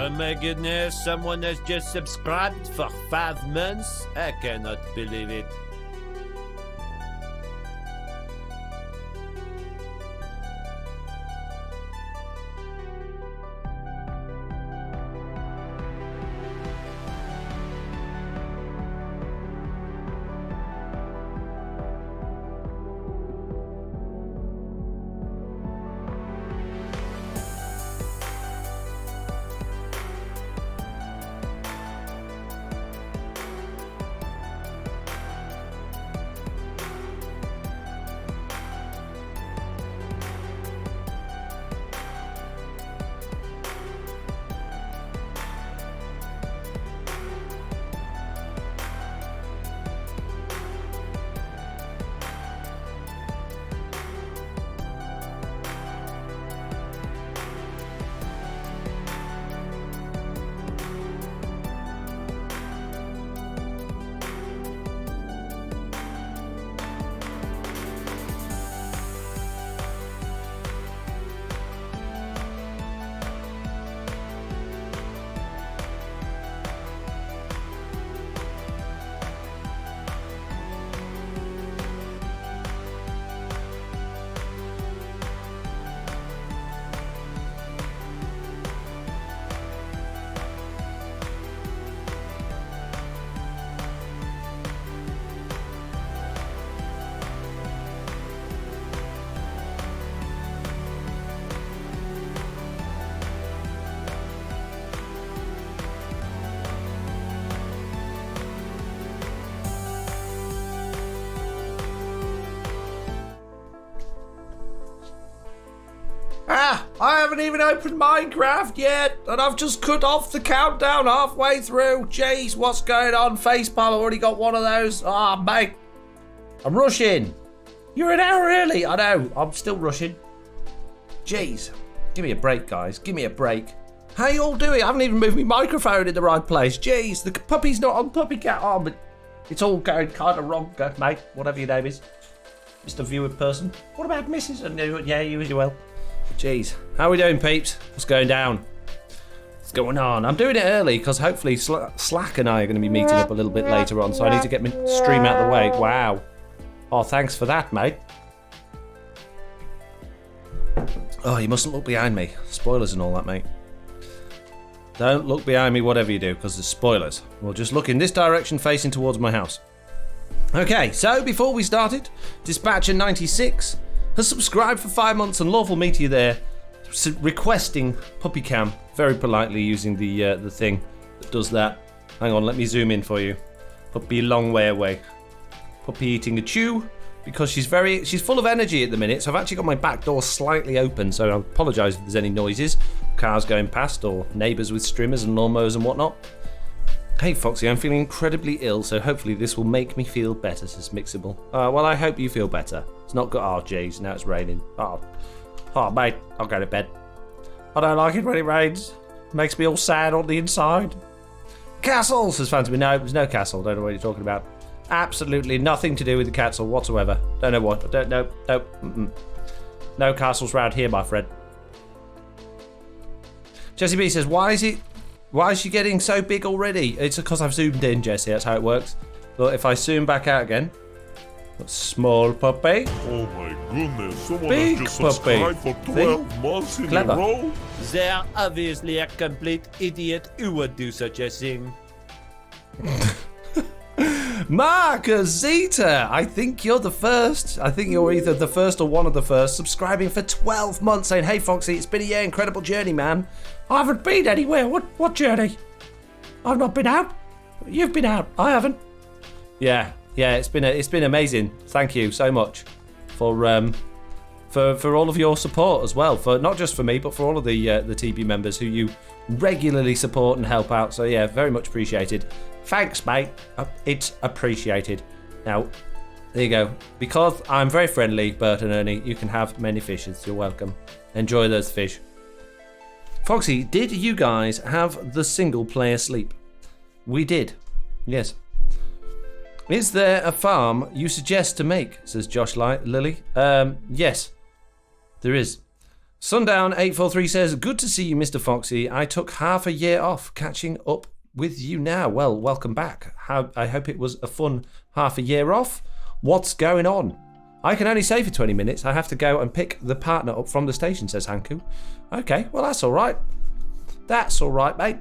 Oh my goodness, someone has just subscribed for 5 months? I cannot believe it. I haven't even opened Minecraft yet, and I've just cut off the countdown halfway through. Jeez, what's going on? Facepalm, I've already got one of those. Ah, mate. I'm rushing. You're an hour early. I know, I'm still rushing. Jeez. Give me a break, guys. Give me a break. How you all doing? I haven't even moved my microphone in the right place. Jeez, the puppy's not on puppy cat arm, but it's all going kind of wrong, mate. Whatever your name is. Mr. Viewer person. What about Mrs.? Yeah, you as well. Jeez, how are we doing, peeps? What's going down? What's going on? I'm doing it early because hopefully Slack and I are going to be meeting up a little bit later on, so I need to get my stream out of the way. Wow. Oh, thanks for that, mate. Oh, you mustn't look behind me. Spoilers and all that, mate. Don't look behind me, whatever you do, because there's spoilers. We'll just look in this direction, facing towards my house. Okay, so before we started, Dispatcher96 has subscribed for 5 months, and lawful media there requesting puppy cam very politely using the thing that does that. Hang on, let me zoom in for you. Puppy a long way away. Puppy eating a chew because she's full of energy at the minute. So I've actually got my back door slightly open, so I apologise if there's any noises, cars going past or neighbours with streamers and lawnmowers and whatnot. Hey Foxy, I'm feeling incredibly ill, so hopefully this will make me feel better, says Mixable. Well, I hope you feel better. It's not good. Oh, jeez, now it's raining. Oh, mate, I'll go to bed. I don't like it when it rains. It makes me all sad on the inside. Castle, says Phantom. No, there's no castle. Don't know what you're talking about. Absolutely nothing to do with the castle whatsoever. Don't know what. Don't know. No. No castles round here, my friend. Jesse B says, why is she getting so big already? It's because I've zoomed in, Jesse. That's how it works. But if I zoom back out again, small puppy. Oh my goodness! Someone Big has just subscribed puppy. for 12 months in Clever. a row. They're obviously a complete idiot who would do such a thing. Mark Zeta, I think you're the first. I think you're either the first or one of the first, subscribing for 12 months, saying, hey Foxy, it's been a year, incredible journey, man. I haven't been anywhere. What journey? I've not been out. You've been out. I haven't. Yeah, it's been amazing. Thank you so much for all of your support as well. For not just for me, but for all of the TB members who you regularly support and help out. So yeah, very much appreciated. Thanks, mate. It's appreciated. Now, there you go. Because I'm very friendly, Bert and Ernie, you can have many fishes. You're welcome. Enjoy those fish. Foxy, did you guys have the single player sleep? We did. Yes. Is there a farm you suggest to make? Says Josh Lily. Yes, there is. Sundown843 says, good to see you, Mr. Foxy. I took half a year off, catching up with you now. Well, welcome back. I hope it was a fun half a year off. What's going on? I can only stay for 20 minutes. I have to go and pick the partner up from the station, says Hanku. Okay, well, that's all right. That's all right, mate.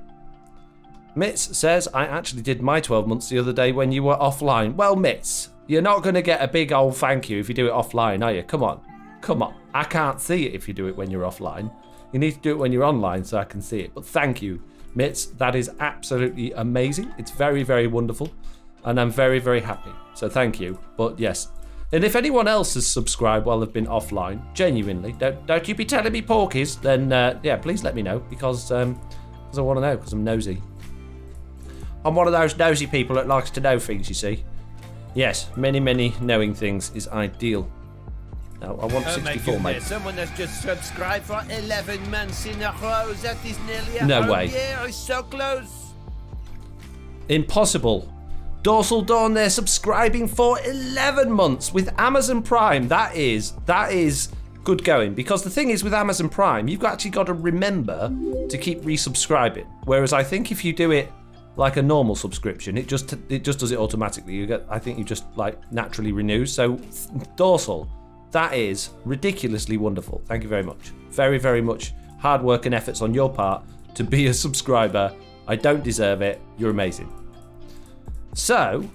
Mitz says, I actually did my 12 months the other day when you were offline. Well, Mitz, you're not going to get a big old thank you if you do it offline, are you? Come on. Come on. I can't see it if you do it when you're offline. You need to do it when you're online so I can see it. But thank you, Mitz. That is absolutely amazing. It's very, very wonderful. And I'm very, very happy. So thank you. But yes. And if anyone else has subscribed while they've been offline, genuinely, don't you be telling me porkies, then yeah, please let me know because I want to know because I'm nosy. I'm one of those nosy people that likes to know things, you see. Yes, many, many knowing things is ideal. Now, I want 64, mate. Someone has just subscribed for 11 months in a row. That is nearly a No whole way. year. It's so close. Impossible. Dorsal Dawn, they're subscribing for 11 months with Amazon Prime. That is good going. Because the thing is with Amazon Prime, you've actually got to remember to keep resubscribing. Whereas I think if you do it like a normal subscription, it just does it automatically. I think you just like naturally renews. So Dorsal, that is ridiculously wonderful. Thank you very much. Very, very much hard work and efforts on your part to be a subscriber. I don't deserve it. You're amazing. So,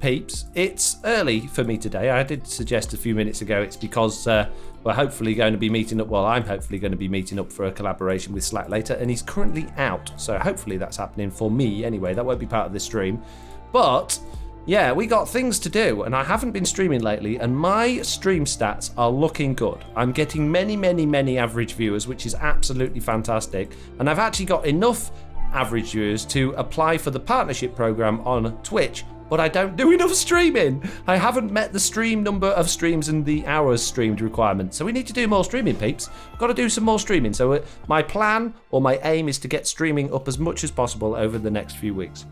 peeps, it's early for me today. I did suggest a few minutes ago it's because we're hopefully going to be meeting up. Well, I'm hopefully going to be meeting up for a collaboration with Slack later, and he's currently out. So hopefully that's happening for me anyway. That won't be part of this stream. But yeah, we got things to do, and I haven't been streaming lately, and my stream stats are looking good. I'm getting many, many, many average viewers, which is absolutely fantastic. And I've actually got enough average viewers to apply for the partnership program on Twitch, but I don't do enough streaming. I haven't met the stream number of streams and the hours streamed requirement. So we need to do more streaming, peeps. Got to do some more streaming. So my plan or my aim is to get streaming up as much as possible over the next few weeks.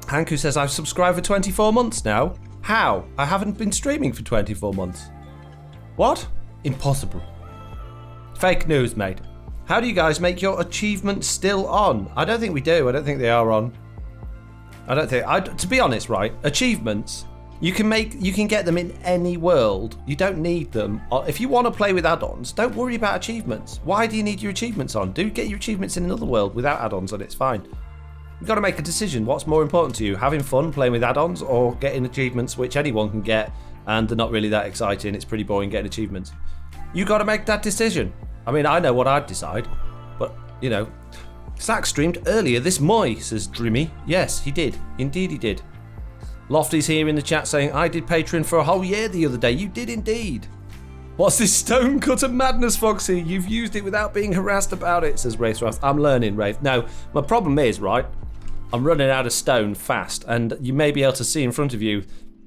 Hanku says, I've subscribed for 24 months now. How? I haven't been streaming for 24 months. What? Impossible. Fake news, mate. How do you guys make your achievements still on? I don't think we do. I don't think they are on. I don't think. To be honest, right? Achievements, you can get them in any world. You don't need them. If you want to play with add-ons, don't worry about achievements. Why do you need your achievements on? Do get your achievements in another world without add-ons, and it's fine. You've got to make a decision. What's more important to you? Having fun playing with add-ons or getting achievements which anyone can get and they're not really that exciting. It's pretty boring getting achievements. You got to make that decision. I mean, I know what I'd decide, but, you know. Slack streamed earlier this Moy, says Drimmy. Yes, he did. Indeed he did. Lofty's here in the chat saying, I did Patreon for a whole year the other day. You did indeed. What's this stone cutter madness, Foxy? You've used it without being harassed about it, says Wraithrath. I'm learning, Wraith. No, my problem is, right, I'm running out of stone fast, and you may be able to see in front of you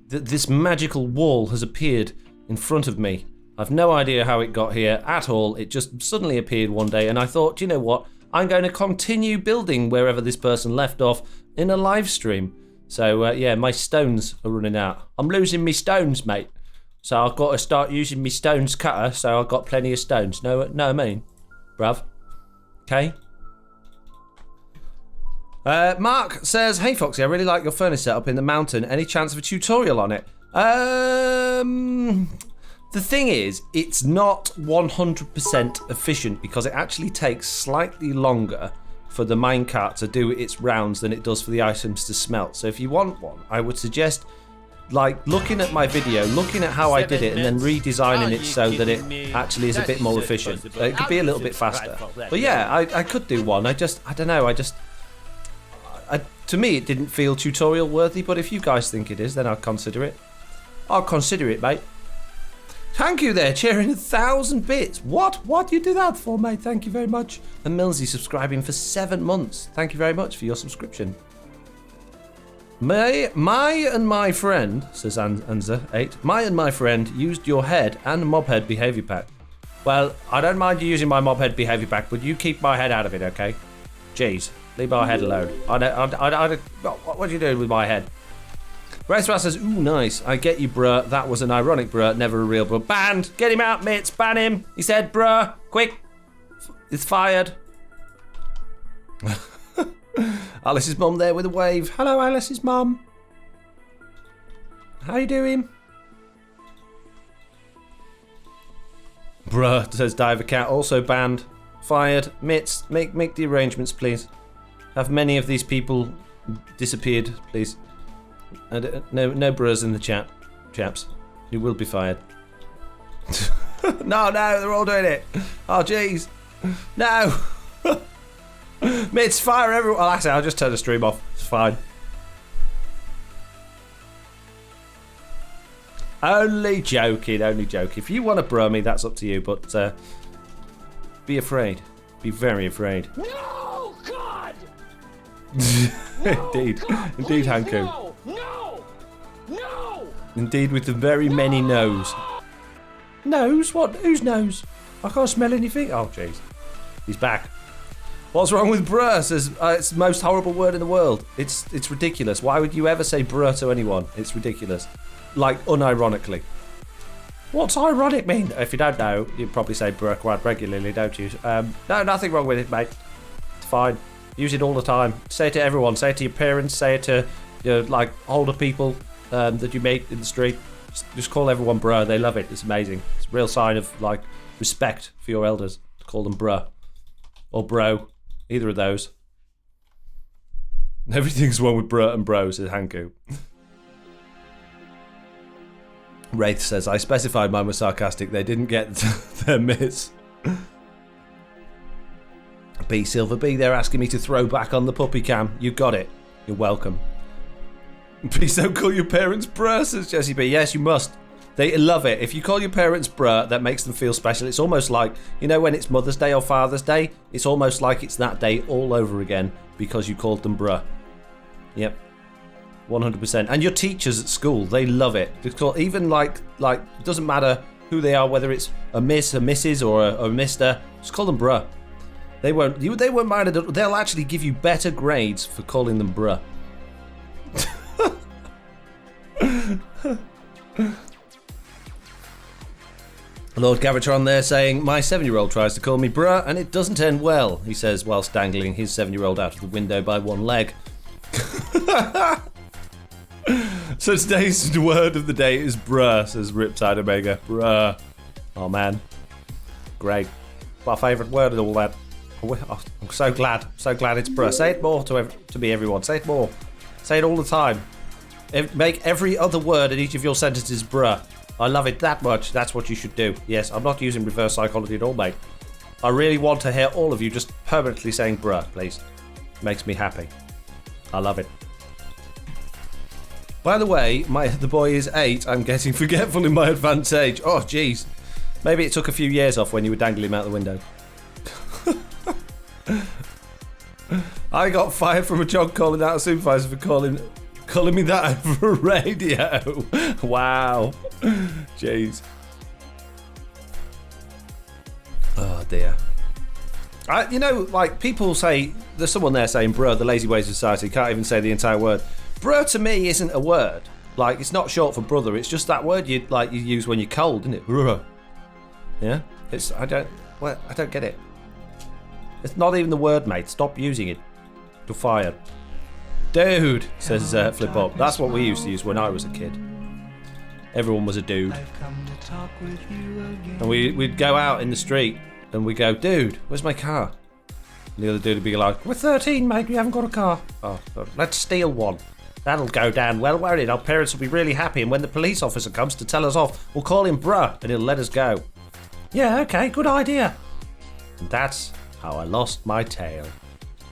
that this magical wall has appeared in front of me. I've no idea how it got here at all. It just suddenly appeared one day, and I thought, you know what? I'm going to continue building wherever this person left off in a live stream. So, yeah, my stones are running out. I'm losing me stones, mate. So I've got to start using me stones cutter, so I've got plenty of stones. Know what I mean? Bruv. Okay? Mark says, hey, Foxy, I really like your furnace setup in the mountain. Any chance of a tutorial on it? The thing is, it's not 100% efficient because it actually takes slightly longer for the minecart to do its rounds than it does for the items to smelt. So if you want one, I would suggest like looking at my video, looking at how I did it and then redesigning it so that it actually is a bit more efficient. It could be a little bit faster. But yeah, I could do one. I don't know. To me, it didn't feel tutorial worthy, but if you guys think it is, then I'll consider it. I'll consider it, mate. Thank you there, cheering 1,000 bits. What do you do that for, mate? Thank you very much. And Millsy subscribing for 7 months. Thank you very much for your subscription. My and my friend, says Anza8, my and my friend used your head and mobhead behaviour pack. Well, I don't mind you using my mobhead behaviour pack, but you keep my head out of it, okay? Jeez, leave my head alone. What are you doing with my head? Racebar says, ooh, nice. I get you, bruh. That was an ironic bruh, never a real bruh. Banned! Get him out, mates. Ban him. He said, bruh. Quick. It's fired. Alice's mum there with a wave. Hello, Alice's mum. How you doing? Bruh, says Diver Cat. Also banned. Fired. Mitts, make the arrangements, please. Have many of these people disappeared, please. And no bruhs in the chat, chaps. You will be fired. No, they're all doing it. Oh, jeez. No. Mitts, fire everyone. Oh, actually, I'll just turn the stream off. It's fine. Only joking, only joking. If you want to bruh me, that's up to you, but be afraid. Be very afraid. No, God! Indeed. God, Indeed, please, Hanku. No! Indeed, with the very many no's. Nose? What? Whose nose? I can't smell anything. Oh, jeez. He's back. What's wrong with bruh? Says it's the most horrible word in the world. It's ridiculous. Why would you ever say bruh to anyone? It's ridiculous. Like, unironically. What's ironic mean? If you don't know, you probably say bruh quite regularly, don't you? No, nothing wrong with it, mate. It's fine. Use it all the time. Say it to everyone. Say it to your parents. Say it to your like older people that you meet in the street. Just call everyone bruh. They love it. It's amazing. It's a real sign of like respect for your elders to call them bruh or bro. Either of those. Everything's wrong with bruh and bro, says Hanku. Wraith says, I specified mine was sarcastic. They didn't get their miss. B Silver B, they're asking me to throw back on the puppy cam. You got it. You're welcome. Please don't call your parents bruh, says Jessie B. Yes, you must. They love it. If you call your parents bruh, that makes them feel special. It's almost like, you know, when it's Mother's Day or Father's Day, it's almost like it's that day all over again because you called them bruh. Yep. 100%. And your teachers at school, they love it. Even like it doesn't matter who they are, whether it's a miss, a missus, or a mister, just call them bruh. They won't mind it. They'll actually give you better grades for calling them bruh. Lord Gavatron there saying, my 7-year-old tries to call me bruh and it doesn't end well, he says whilst dangling his 7-year-old out of the window by one leg. So today's word of the day is bruh, says Riptide Omega. Bruh. Oh man. Great. My favourite word of all that. I'm so glad it's bruh. Say it more to me, everyone. Say it more. Say it all the time. Make every other word in each of your sentences bruh. I love it that much. That's what you should do. Yes, I'm not using reverse psychology at all, mate. I really want to hear all of you just permanently saying bruh, please. Makes me happy. I love it. By the way, the boy is 8. I'm getting forgetful in my advanced age. Oh, jeez. Maybe it took a few years off when you were dangling him out the window. I got fired from a job calling out a supervisor for calling me that over a radio. Wow. Jeez. Oh, dear. You know, like, people say, there's someone there saying, bruh, the lazy ways of society, can't even say the entire word. Bruh to me isn't a word. Like, it's not short for brother, it's just that word you use when you're cold, isn't it? Bruh. Yeah? I don't get it. It's not even the word, mate. Stop using it. You're fired. Dude, says Flip Up. That's what we used to use when I was a kid. Everyone was a dude. And we'd go out in the street and we'd go, dude, where's my car? And the other dude would be like, we're 13, mate, we haven't got a car. Oh, let's steal one. That'll go down well, won't it? Our parents will be really happy, and when the police officer comes to tell us off, we'll call him bruh, and he'll let us go. Yeah, okay, good idea. And that's how I lost my tail.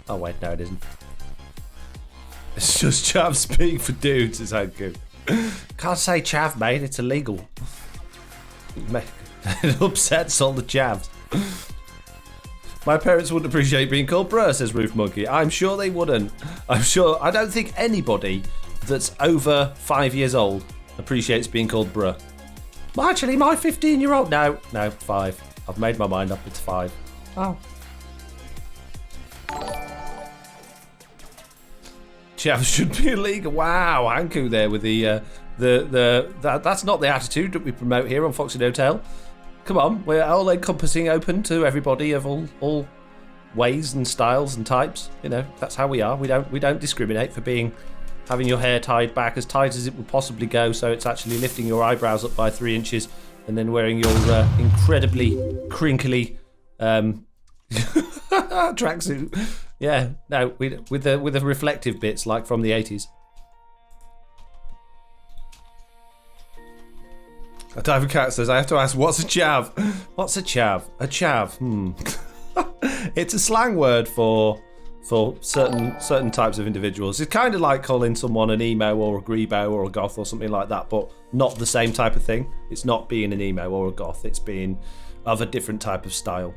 Oh, wait, no, it isn't. It's just chav speak for dudes, is how good. Can't say chav, mate, it's illegal. It upsets all the chavs. My parents wouldn't appreciate being called bruh, says Roof Monkey. I'm sure they wouldn't. I don't think anybody that's over 5 years old appreciates being called bruh. Well, actually, my 15-year-old... No, 5. I've made my mind up, it's 5. Oh. Chavs should be illegal. Wow, Hanku there with that's not the attitude that we promote here on Foxy Hotel. Come on, we're all encompassing, open to everybody of all ways and styles and types. You know, that's how we are. We don't discriminate for having your hair tied back as tight as it would possibly go, so it's actually lifting your eyebrows up by 3 inches, and then wearing your incredibly crinkly tracksuit. Yeah, no, with the reflective bits like from the 80s. A Diver Cat says, I have to ask, what's a chav? What's a chav? A chav, It's a slang word for certain types of individuals. It's kind of like calling someone an emo or a grebo or a goth or something like that, but not the same type of thing. It's not being an emo or a goth, it's being of a different type of style.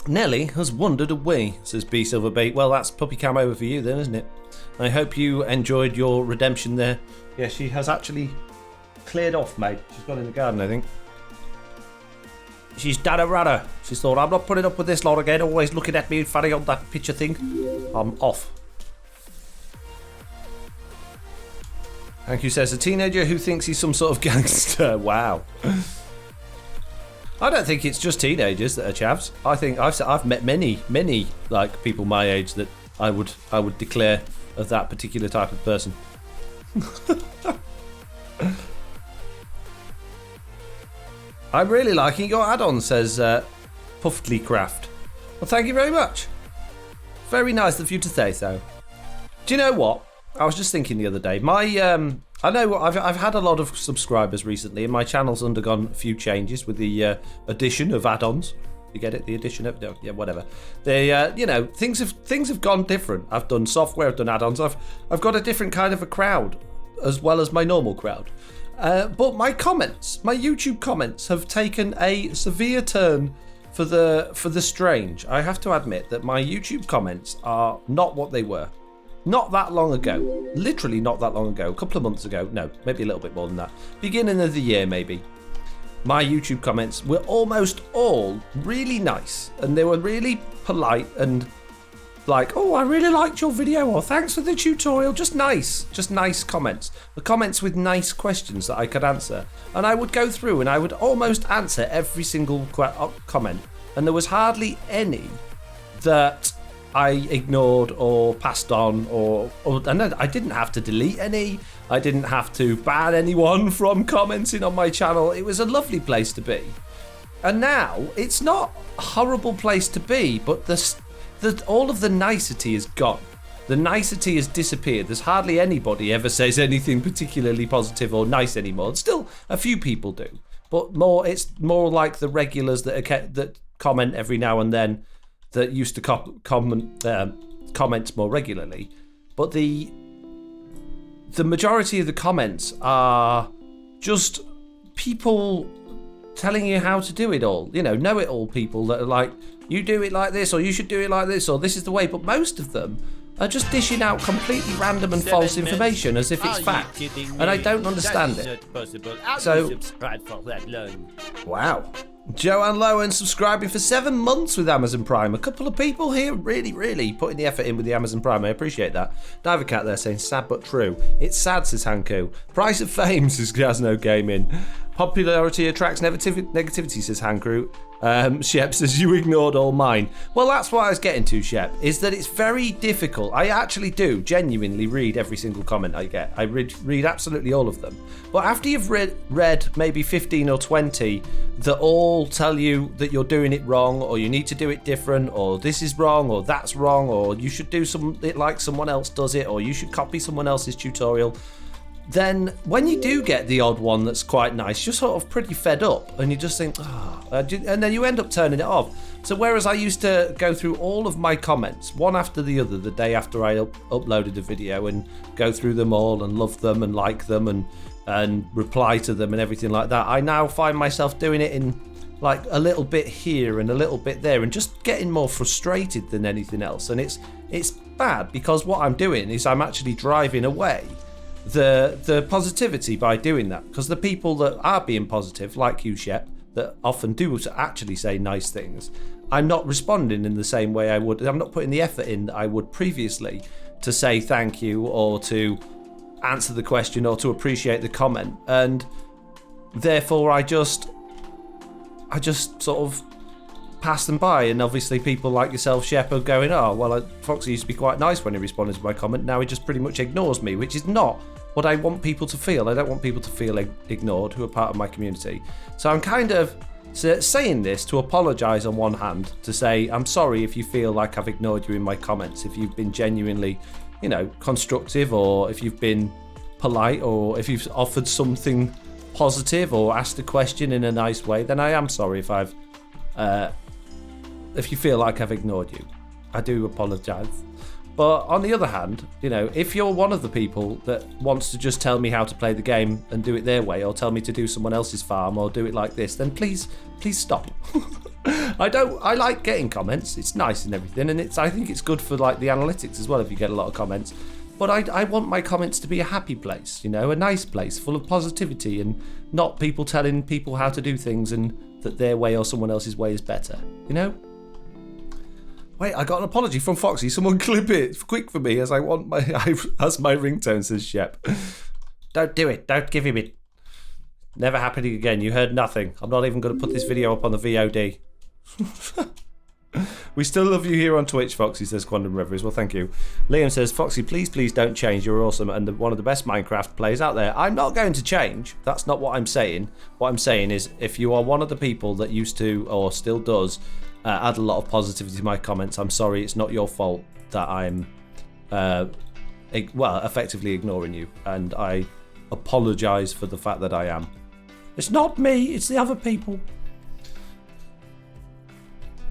Nelly has wandered away, says B Silverbait. Well, that's puppy cam over for you then, isn't it? I hope you enjoyed your redemption there. Yeah, she has actually cleared off, mate. She's gone in the garden, I think. She's done a runner. She's thought, I'm not putting up with this lot again, always looking at me funny on that picture thing. I'm off. Thank you, says a teenager who thinks he's some sort of gangster. Wow. I don't think it's just teenagers that are chavs. I think I've met many like people my age that I would declare of that particular type of person. I'm really liking your add-on, says Puffly Craft. Well, thank you very much. Very nice of you to say so. Do you know what? I was just thinking the other day. I know I've had a lot of subscribers recently, and my channel's undergone a few changes with the addition of add-ons. You get it? The addition of whatever. Things have gone different. I've done software, I've done add-ons. I've got a different kind of a crowd, as well as my normal crowd. But my YouTube comments, have taken a severe turn for the strange. I have to admit that my YouTube comments are not what they were. Not that long ago, literally not that long ago, a couple of months ago, no, maybe a little bit more than that, beginning of the year maybe, my YouTube comments were almost all really nice, and they were really polite and like, oh, I really liked your video, or thanks for the tutorial, just nice comments, the comments with nice questions that I could answer, and I would go through and I would almost answer every single comment, and there was hardly any that I ignored or passed on, and I didn't have to delete any. I didn't have to ban anyone from commenting on my channel. It was a lovely place to be. And now it's not a horrible place to be, but all of the nicety is gone. The nicety has disappeared. There's hardly anybody ever says anything particularly positive or nice anymore. Still, a few people do, but it's more like the regulars that comment every now and then, that used to comment more regularly, but the majority of the comments are just people telling you how to do it all. Know-it-all people that are like, you do it like this, or you should do it like this, or this is the way. But most of them are just dishing out completely random and false information as if it's fact, and I don't understand it. So, wow. Joanne Lowen subscribing for 7 months with Amazon Prime. A couple of people here really putting the effort in with the Amazon Prime. I appreciate that. Diver Cat there saying sad but true. It's sad, says Hanko. Price of fame, says Gazno Gaming. Popularity attracts negativity, says Hankru. Shep says, you ignored all mine. Well, that's what I was getting to, Shep, is that it's very difficult. I actually do genuinely read every single comment I get. I read absolutely all of them. But after you've read maybe 15 or 20 that all tell you that you're doing it wrong, or you need to do it different, or this is wrong, or that's wrong, or you should do it like someone else does it, or you should copy someone else's tutorial, then when you do get the odd one that's quite nice, you're sort of pretty fed up, and you just think, and then you end up turning it off. So whereas I used to go through all of my comments, one after the other, the day after I uploaded a video, and go through them all and love them and like them and reply to them and everything like that, I now find myself doing it in like a little bit here and a little bit there, and just getting more frustrated than anything else. And it's bad, because what I'm doing is I'm actually driving away the positivity by doing that, because the people that are being positive, like you, Shep, that often do actually say nice things, I'm not responding in the same way I would. I'm not putting the effort in that I would previously to say thank you or to answer the question or to appreciate the comment, and therefore I just sort of pass them by. And obviously people like yourself, Shep, are going, oh well, Foxy used to be quite nice when he responded to my comment, now he just pretty much ignores me, which is not what I want people to feel. I don't want people to feel ignored who are part of my community. So I'm kind of saying this to apologise on one hand, to say I'm sorry if you feel like I've ignored you in my comments, if you've been genuinely, constructive, or if you've been polite, or if you've offered something positive or asked a question in a nice way, then I am sorry if you feel like I've ignored you. I do apologise. But on the other hand, if you're one of the people that wants to just tell me how to play the game and do it their way, or tell me to do someone else's farm or do it like this, then please stop. I like getting comments. It's nice and everything, and I think it's good for like the analytics as well if you get a lot of comments. But I want my comments to be a happy place, a nice place full of positivity, and not people telling people how to do things and that their way or someone else's way is better, Wait, I got an apology from Foxy. Someone clip it quick for me, as my ringtone, says Shep. Don't do it. Don't give him it. Never happening again. You heard nothing. I'm not even going to put this video up on the VOD. We still love you here on Twitch, Foxy, says Quantum Reveries. Well, thank you. Liam says, Foxy, please don't change. You're awesome and one of the best Minecraft players out there. I'm not going to change. That's not what I'm saying. What I'm saying is, if you are one of the people that used to or still does add a lot of positivity to my comments, I'm sorry. It's not your fault that I'm, effectively ignoring you. And I apologise for the fact that I am. It's not me. It's the other people.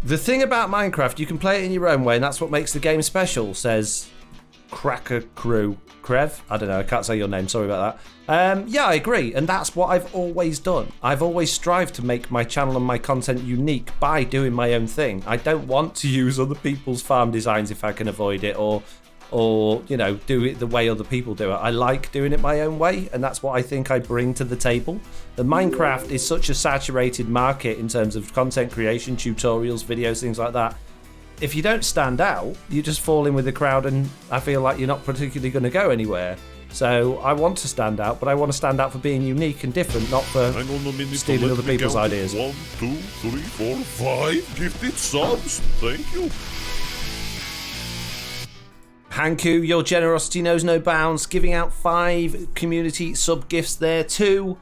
The thing about Minecraft, you can play it in your own way, and that's what makes the game special, says Cracker Crew. Krev? I don't know, I can't say your name, sorry about that. Yeah, I agree, and that's what I've always done. I've always strived to make my channel and my content unique by doing my own thing. I don't want to use other people's farm designs if I can avoid it, or do it the way other people do it. I like doing it my own way, and that's what I think I bring to the table. The Minecraft is such a saturated market in terms of content creation, tutorials, videos, things like that. If you don't stand out, you just fall in with the crowd, and I feel like you're not particularly going to go anywhere. So I want to stand out, but I want to stand out for being unique and different, not for stealing other people's ideas. 1, 2, 3, 4, 5 gifted subs. Thank you. Hanku, your generosity knows no bounds, giving out 5 community sub gifts there too.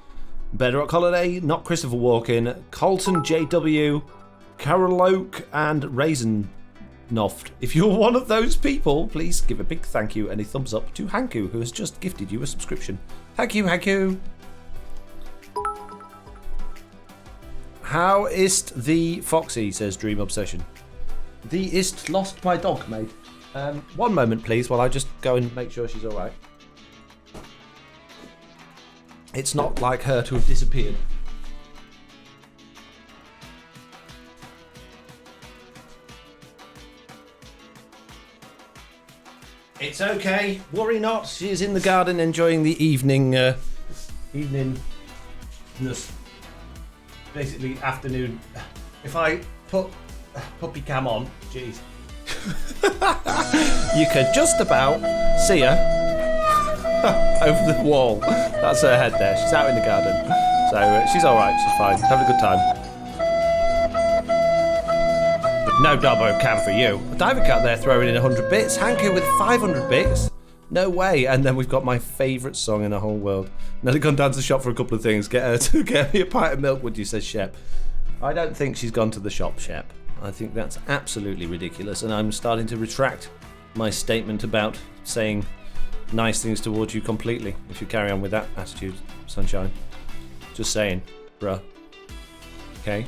Bedrock Holiday, not Christopher Walken, Colton JW, Carol Oak, and Raisin Noft. If you're one of those people, please give a big thank you and a thumbs up to Hanku, who has just gifted you a subscription. Thank you, Hanku. How ist the Foxy, says Dream Obsession. The ist lost my dog, mate. One moment, please, while I just go and make sure she's all right. It's not like her to have disappeared. It's okay. Worry not. She is in the garden enjoying the eveningness. Basically, afternoon. If I put puppy cam on, jeez. You could just about see her over the wall. That's her head there. She's out in the garden. So she's alright, she's fine. Having a good time. But no Dobbo cam for you. A Diver Cat there throwing in 100 bits. Hanku with 500 bits. No way. And then we've got my favourite song in the whole world. Nelly gone down to the shop for a couple of things. Get her to get me a pint of milk, would you, says Shep. I don't think she's gone to the shop, Shep. I think that's absolutely ridiculous, and I'm starting to retract my statement about saying nice things towards you completely if you carry on with that attitude, Sunshine. Just saying, bruh. Okay?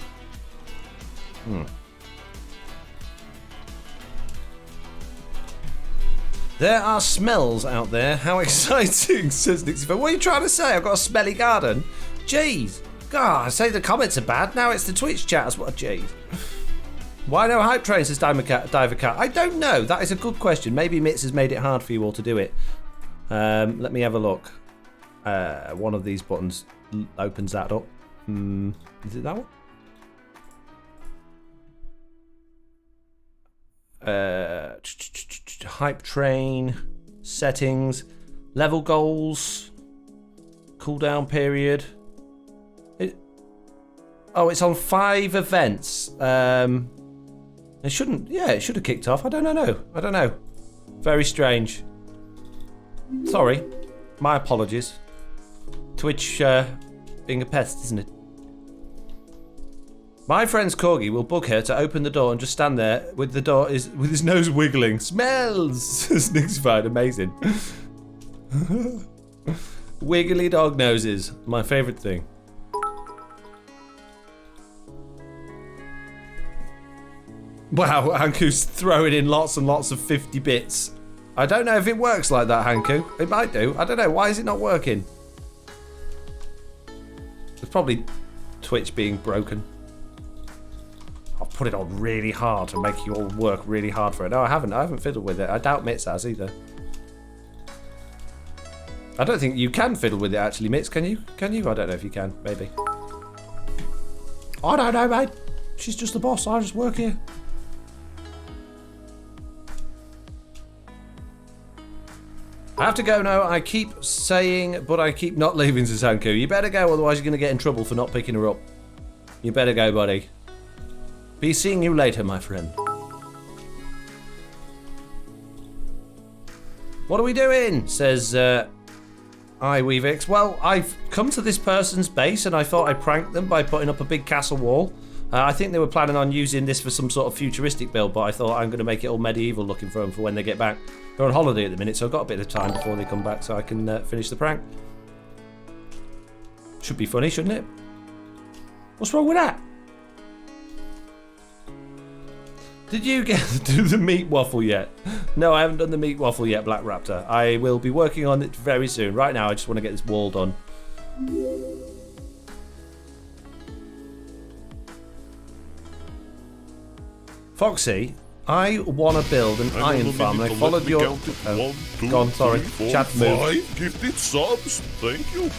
There are smells out there. How exciting, says Nixie. What are you trying to say? I've got a smelly garden? Jeez. God, I say the comments are bad. Now it's the Twitch chat. That's what a jeez. Why no hype train, says Diver Cat? I don't know. That is a good question. Maybe Mitz has made it hard for you all to do it. Let me have a look. One of these buttons opens that up. Is it that one? Hype train, settings, level goals, cooldown period. It's on 5 events. It shouldn't. Yeah, it should have kicked off. I don't know. Very strange. Sorry, my apologies. Twitch being a pest, isn't it? My friend's corgi will bug her to open the door and just stand there with the door with his nose wiggling. Smells! Snixified, amazing. Wiggly dog noses, my favourite thing. Wow, Hanku's throwing in lots and lots of 50 bits. I don't know if it works like that, Hanku. It might do. I don't know. Why is it not working? It's probably Twitch being broken. I'll put it on really hard to make you all work really hard for it. No, I haven't fiddled with it. I doubt Mitz has either. I don't think you can fiddle with it actually, Mitz. Can you? Can you? I don't know if you can. Maybe. I don't know, mate. She's just the boss. I just work here. I have to go now. I keep saying, but I keep not leaving, says Hanku. You better go, otherwise you're going to get in trouble for not picking her up. You better go, buddy. Be seeing you later, my friend. What are we doing? Says iWeavix. Well, I've come to this person's base and I thought I'd prank them by putting up a big castle wall. I think they were planning on using this for some sort of futuristic build, but I thought I'm going to make it all medieval looking for them for when they get back. They're on holiday at the minute, so I've got a bit of time before they come back so I can finish the prank. Should be funny, shouldn't it? What's wrong with that? Did you get to do the meat waffle yet? No, I haven't done the meat waffle yet, Black Raptor. I will be working on it very soon. Right now, I just want to get this wall done. Foxy, I want to build an iron farm. And I followed your... Go on, sorry. Chat move. 5 gifted subs. Thank you.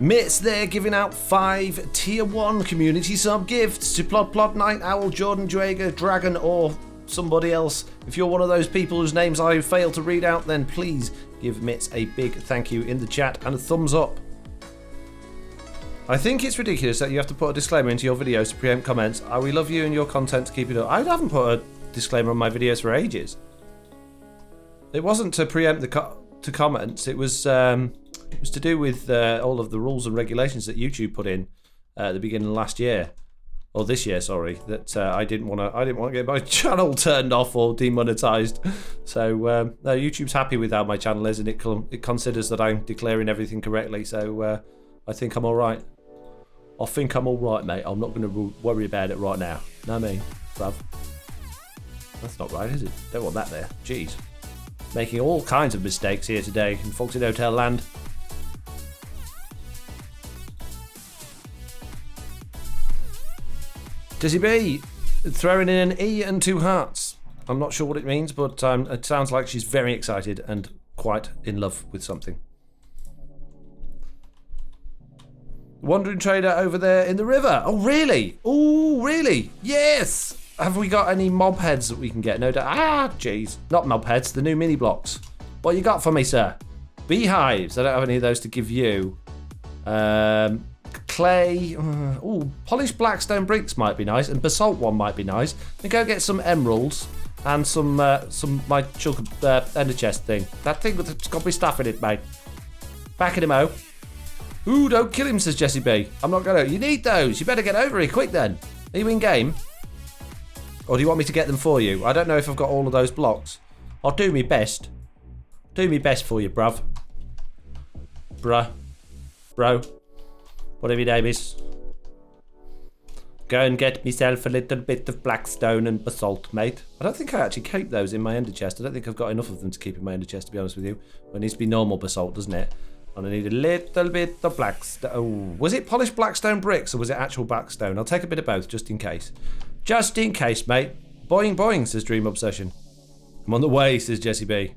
Mitz there giving out 5 tier 1 community sub gifts to Plod, Night Owl, Jordan, Drager, Dragon, or somebody else. If you're one of those people whose names I failed to read out, then please give Mitz a big thank you in the chat and a thumbs up. I think it's ridiculous that you have to put a disclaimer into your videos to preempt comments. We love you and your content to keep it up. I haven't put a disclaimer on my videos for ages. It wasn't to preempt the comments. It was to do with all of the rules and regulations that YouTube put in at the beginning of last year, or this year, sorry. That I didn't want to get my channel turned off or demonetized. So no, YouTube's happy with how my channel is, and it considers that I'm declaring everything correctly. So I think I'm all right. I think I'm all right, mate. I'm not going to worry about it right now. Know what I mean, bruv? That's not right, is it? Don't want that there. Jeez. Making all kinds of mistakes here today in Foxy Hotel Land. Dizzy B throwing in an E and 2 hearts. I'm not sure what it means, but it sounds like she's very excited and quite in love with something. Wandering trader over there in the river. Oh, really? Oh, really? Yes! Have we got any mob heads that we can get? No doubt. Ah, jeez. Not mob heads, the new mini blocks. What you got for me, sir? Beehives. I don't have any of those to give you. Clay. Oh, polished blackstone bricks might be nice, and basalt one might be nice. Then go get some emeralds and some my chunk of ender chest thing. That thing that's got me stuff in it, mate. Back in him, oh. Ooh, don't kill him, says Jesse B. I'm not gonna. You need those. You better get over here quick then. Are you in game? Or do you want me to get them for you? I don't know if I've got all of those blocks. I'll do me best. Do me best for you, bruv. Bruh. Bro. Whatever your name is. Go and get myself a little bit of blackstone and basalt, mate. I don't think I actually keep those in my ender chest. I don't think I've got enough of them to keep in my ender chest, to be honest with you. Well, it needs to be normal basalt, doesn't it? And I need a little bit of blackstone. Oh, was it polished blackstone bricks or was it actual blackstone? I'll take a bit of both just in case. Just in case, mate. Boing boing, says Dream Obsession. I'm on the way, says Jessie B.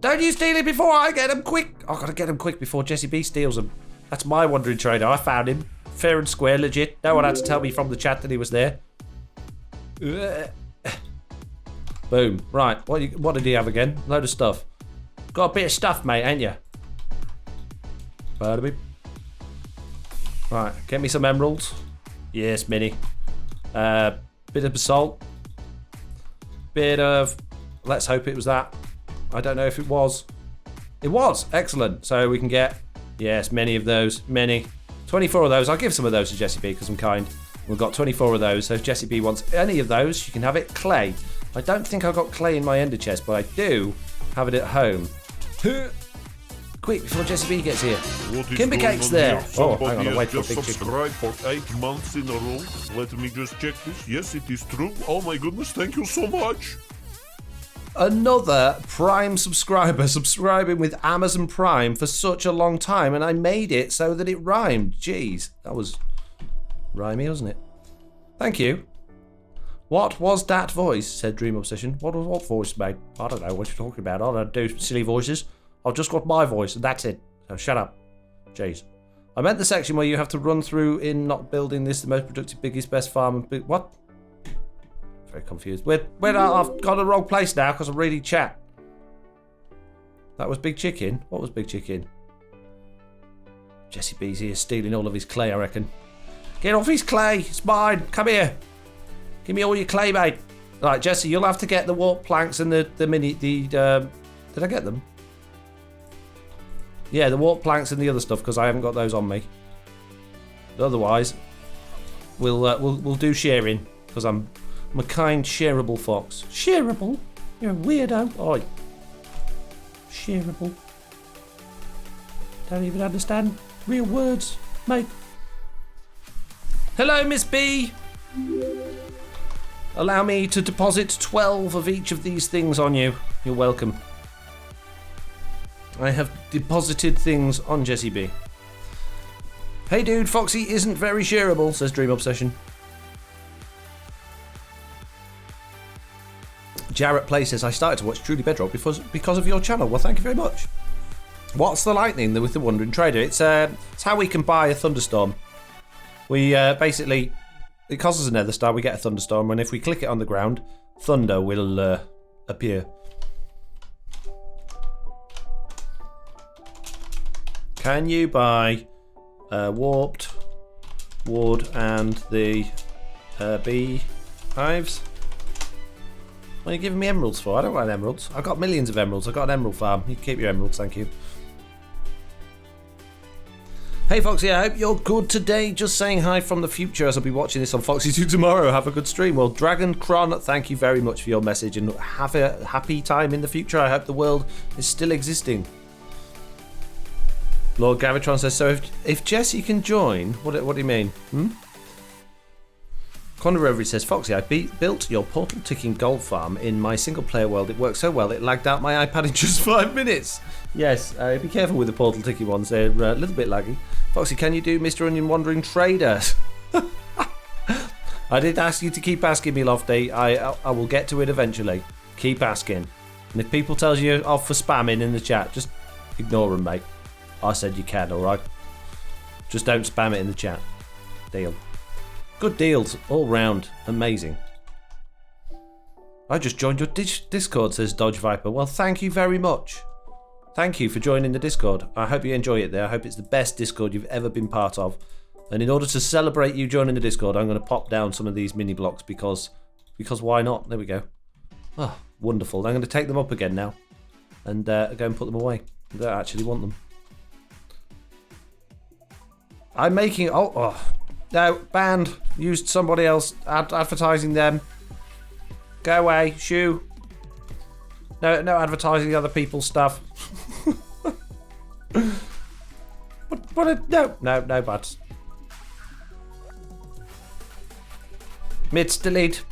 Don't you steal it before I get him, quick! I've got to get him quick before Jessie B steals him. That's my wandering trader. I found him. Fair and square, legit. No one had to tell me from the chat that he was there. Boom. Right, what did he have again? Load of stuff. Got a bit of stuff, mate, ain't you? Right, get me some emeralds. Yes, mini. Bit of basalt. Bit of... Let's hope it was that. I don't know if it was. It was! Excellent. So we can get... Yes, many of those. Many. 24 of those. I'll give some of those to Jessie B because I'm kind. We've got 24 of those. So if Jessie B wants any of those, she can have it. Clay. I don't think I've got clay in my ender chest, but I do have it at home. Quick, before Jessie B gets here. Kimber Cake's there. Oh, hang on, I'll wait for a big chicken. Subscribed for 8 months in a row. Let me just check this. Yes, it is true. Oh my goodness, thank you so much. Another Prime subscriber subscribing with Amazon Prime for such a long time, and I made it so that it rhymed. Jeez, that was rhymey, wasn't it? Thank you. What was that voice? Said Dream Obsession. What voice, mate? I don't know what you're talking about. I don't do silly voices. I've just got my voice, and that's it. So shut up. Jeez. I meant the section where you have to run through in not building this, the most productive, biggest, best farm. And what? Very confused. I've got the wrong place now because I'm reading chat. That was Big Chicken. What was Big Chicken? Jessie B's here stealing all of his clay, I reckon. Get off his clay. It's mine. Come here. Give me all your clay, mate. Right, Jessie, you'll have to get the warp planks and the mini... Did I get them? Yeah, the warp planks and the other stuff because I haven't got those on me. But otherwise, we'll do sharing because I'm a kind, shareable fox. Shareable? You're a weirdo. Oi. Shareable. Don't even understand real words, mate. Hello, Miss B. Allow me to deposit 12 of each of these things on you. You're welcome. I have deposited things on Jessie B. Hey dude, Foxy isn't very shareable, says Dream Obsession. Jarrett Play says, I started to watch Truly Bedrock because of your channel. Well, thank you very much. What's the lightning with the Wandering Trader? It's how we can buy a thunderstorm. We basically, it costs us a nether star, we get a thunderstorm, and if we click it on the ground, thunder will appear. Can you buy warped wood and the bee hives? What are you giving me emeralds for? I don't want emeralds. I've got millions of emeralds. I've got an emerald farm. You can keep your emeralds, thank you. Hey Foxy, I hope you're good today. Just saying hi from the future as I'll be watching this on Foxy 2 tomorrow. Have a good stream. Well, Dragon Kron, thank you very much for your message and have a happy time in the future. I hope the world is still existing. Lord Gavitron says, so if Jessie can join, what do you mean? Condor Reverie says, Foxy, I built your portal ticking gold farm in my single player world. It worked so well it lagged out my iPad in just 5 minutes. Yes, be careful with the portal ticking ones. They're a little bit laggy. Foxy, can you do Mr. Onion Wandering Trader? I did ask you to keep asking me, Lofty. I will get to it eventually. Keep asking. And if people tells you off for spamming in the chat, just ignore them, mate. I said you can, alright? Just don't spam it in the chat. Deal. Good deals all round. Amazing. I just joined your Discord, says Dodge Viper. Well, thank you very much. Thank you for joining the Discord. I hope you enjoy it there. I hope it's the best Discord you've ever been part of. And in order to celebrate you joining the Discord, I'm going to pop down some of these mini blocks because why not? There we go. Oh, wonderful. I'm going to take them up again now and go and put them away. I don't actually want them. I'm making... Oh, no, banned. Used somebody else advertising them. Go away, shoo. No advertising other people's stuff. No buts. Mitz,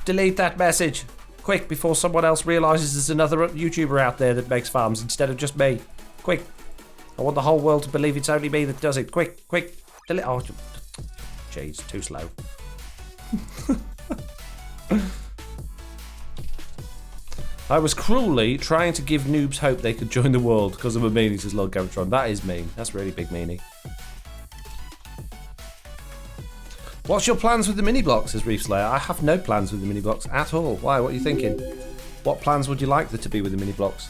delete that message. Quick, before someone else realises there's another YouTuber out there that makes farms instead of just me. Quick. I want the whole world to believe it's only me that does it. Quick. Delete. Oh, jeez, too slow. I was cruelly trying to give noobs hope they could join the world because of a meanie, says Lord Gavatron. That is mean. That's really big meanie. What's your plans with the mini blocks, says Reef Slayer? I have no plans with the mini blocks at all. Why? What are you thinking? What plans would you like there to be with the mini blocks?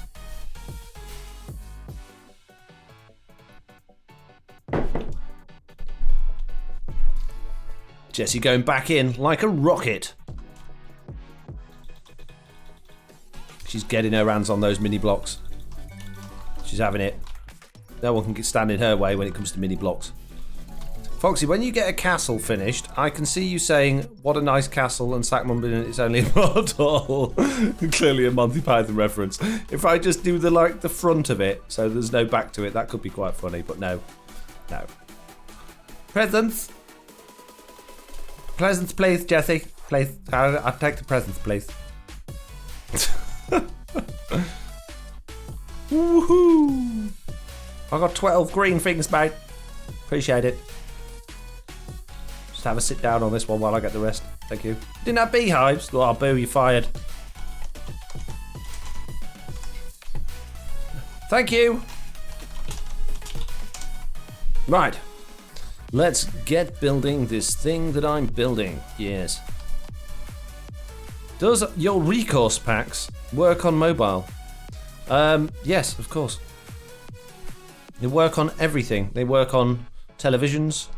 Jessie going back in like a rocket. She's getting her hands on those mini blocks. She's having it. No one can stand in her way when it comes to mini blocks. Foxy, when you get a castle finished, I can see you saying, what a nice castle, and Sackmumbling it's only a model. Clearly a Monty Python reference. If I just do the front of it, so there's no back to it, that could be quite funny, but no. No. Presents. Presents, please, Jessie. Please. I'll take the presents, please. Woohoo! I got 12 green things, mate. Appreciate it. Just have a sit down on this one while I get the rest. Thank you. Didn't have beehives? Oh, boo, you're fired. Thank you. Right. Let's get building this thing that I'm building. Yes. Does your recourse packs work on mobile? Yes, of course. They work on everything. They work on televisions,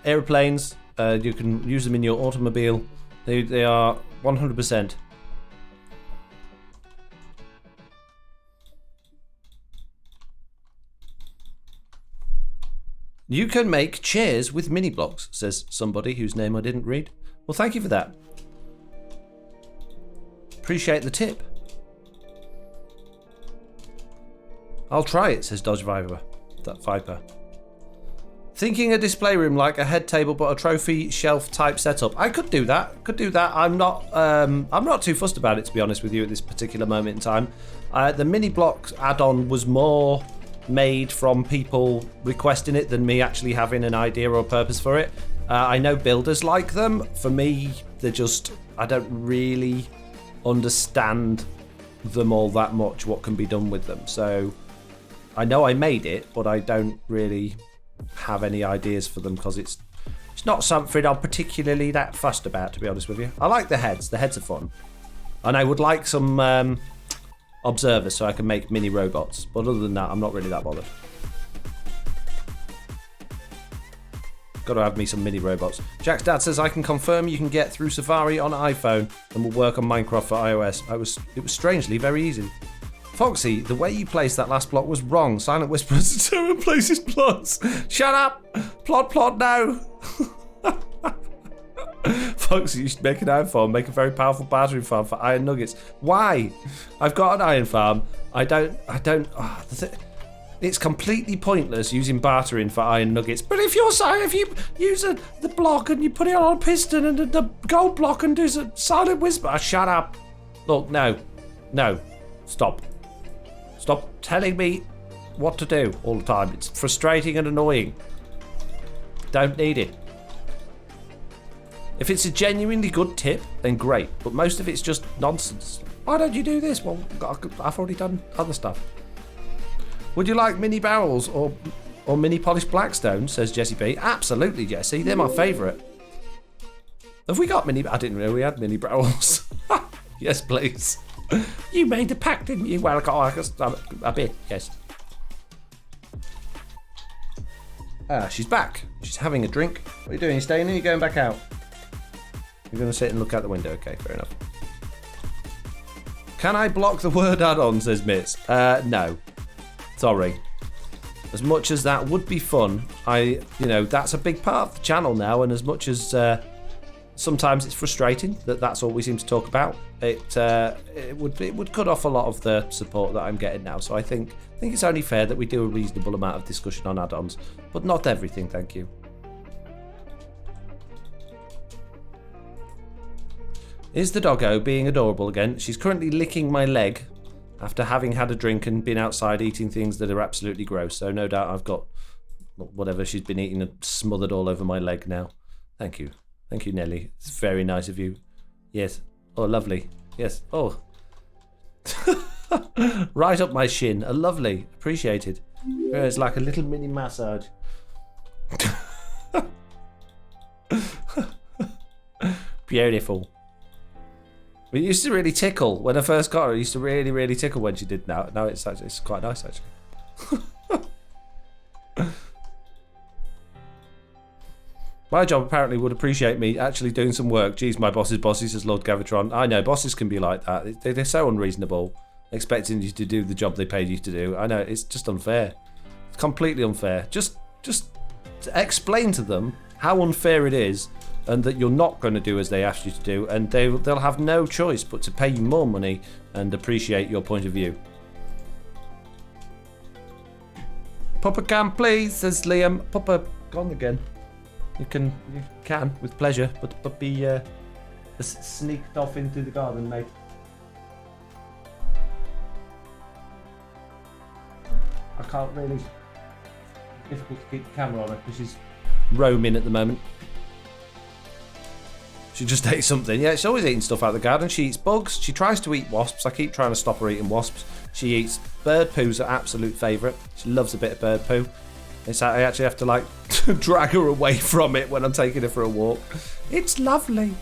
airplanes. You can use them in your automobile. They are 100%. You can make chairs with mini blocks, says somebody whose name I didn't read. Well, thank you for that. Appreciate the tip. I'll try it, says Dodge Viper. That Viper. Thinking a display room like a head table but a trophy shelf type setup. I could do that. I'm not too fussed about it, to be honest with you, at this particular moment in time. The mini blocks add-on was more made from people requesting it than me actually having an idea or a purpose for it. I know builders like them. For me, they're just, I don't really understand them all that much, what can be done with them. So I know I made it, but I don't really have any ideas for them because it's not something I'm particularly that fussed about, to be honest with you. I like the heads are fun, and I would like some observers so I can make mini robots, but other than that I'm not really that bothered. Got to have me some mini robots. Jack's dad says I can confirm you can get through Safari on iPhone and will work on Minecraft for iOS. It was strangely very easy. Foxy, the way you placed that last block was wrong. Silent Whispers determine places plots. Shut up! Plot, no! Foxy, you should make an iron farm, make a very powerful bartering farm for iron nuggets. Why? I've got an iron farm. It's completely pointless using bartering for iron nuggets. But if you use the block and you put it on a piston and the gold block and do a silent whisper. Shut up. Look, no. Stop telling me what to do all the time. It's frustrating and annoying. Don't need it. If it's a genuinely good tip, then great. But most of it's just nonsense. Why don't you do this? Well, I've already done other stuff. Would you like mini barrels or mini polished blackstone, says Jessie B. Absolutely, Jessie. They're my favourite. Have we got mini... I didn't know we had mini barrels. Yes, please. You made the pack, didn't you? Well, I got a bit, yes. She's back. She's having a drink. What are you doing? You staying in or are you going back out? You're going to sit and look out the window. Okay, fair enough. Can I block the word add-on, says Mitz. No. Sorry. As much as that would be fun, that's a big part of the channel now, and as much as sometimes it's frustrating that's all we seem to talk about, it would cut off a lot of the support that I'm getting now. So I think it's only fair that we do a reasonable amount of discussion on add-ons, but not everything, thank you. Is the doggo being adorable again? She's currently licking my leg after having had a drink and been outside eating things that are absolutely gross. So no doubt I've got whatever she's been eating smothered all over my leg now. Thank you. Thank you, Nelly. It's very nice of you. Yes. Oh, lovely. Yes. Oh. Right up my shin. Lovely. Appreciated. It's like a little mini massage. Beautiful. It used to really tickle when I first got her. It used to really, really tickle when she did. Now it's quite nice actually. My job apparently would appreciate me actually doing some work. Geez, my boss's bossy, says Lord Gavatron. I know bosses can be like that. They're so unreasonable, expecting you to do the job they paid you to do. I know it's just unfair. It's completely unfair. Just explain to them how unfair it is, and that you're not going to do as they asked you to do, and they'll have no choice but to pay you more money and appreciate your point of view. Papa can please, says Liam. Papa gone again. You can with pleasure, but be sneaked off into the garden, mate. I can't really. Difficult to keep the camera on her because she's roaming at the moment. She just ate something. Yeah, she's always eating stuff out of the garden. She eats bugs. She tries to eat wasps. I keep trying to stop her eating wasps. She eats bird poo's her absolute favourite. She loves a bit of bird poo. I actually have to like drag her away from it when I'm taking her for a walk. It's lovely.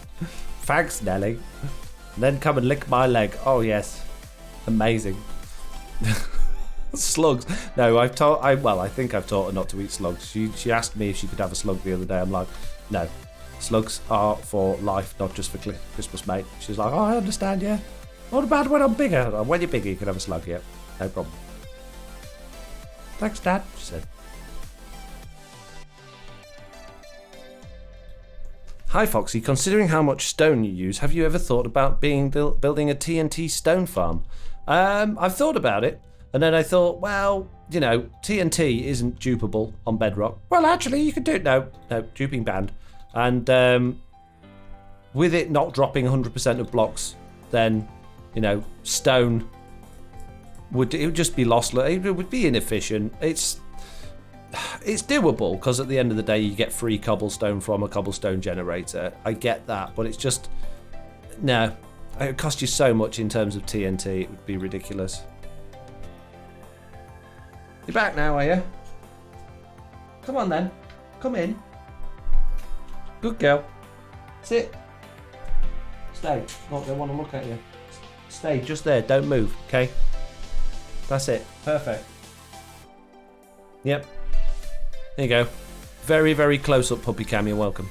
Thanks, Nelly. And then come and lick my leg. Oh yes, amazing. Slugs. No, I think I've taught her not to eat slugs. She asked me if she could have a slug the other day. I'm like, no. Slugs are for life, not just for Christmas, mate. She's like, oh, I understand, yeah. What about when I'm bigger? When you're bigger, you can have a slug, yeah. No problem. Thanks, Dad, she said. Hi, Foxy. Considering how much stone you use, have you ever thought about building a TNT stone farm? I've thought about it, and then I thought, well, you know, TNT isn't dupable on Bedrock. Well, actually, you could do it. No, duping banned. And with it not dropping 100% of blocks, then, you know, stone would just be lost. It would be inefficient. It's doable because at the end of the day you get free cobblestone from a cobblestone generator. I get that, but it's just no. It would cost you so much in terms of TNT. It would be ridiculous. You're back now, are you? Come on then. Come in. Good girl. Sit. Stay. Look, they want to look at you. Stay just there. Don't move, okay? That's it. Perfect. Yep. There you go. Very, very close up puppy cam. You're welcome.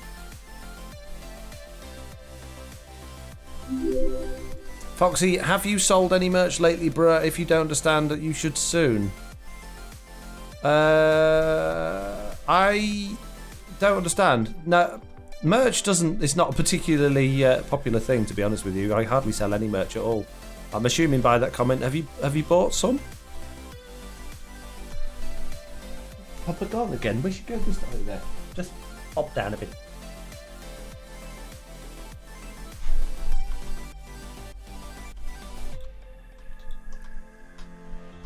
Foxy, have you sold any merch lately, bruh? If you don't understand, you should soon. I don't understand. No, merch doesn't. It's not a particularly popular thing, to be honest with you. I hardly sell any merch at all. I'm assuming by that comment, have you bought some? Papa gone again. We should go this way there. Just hop down a bit.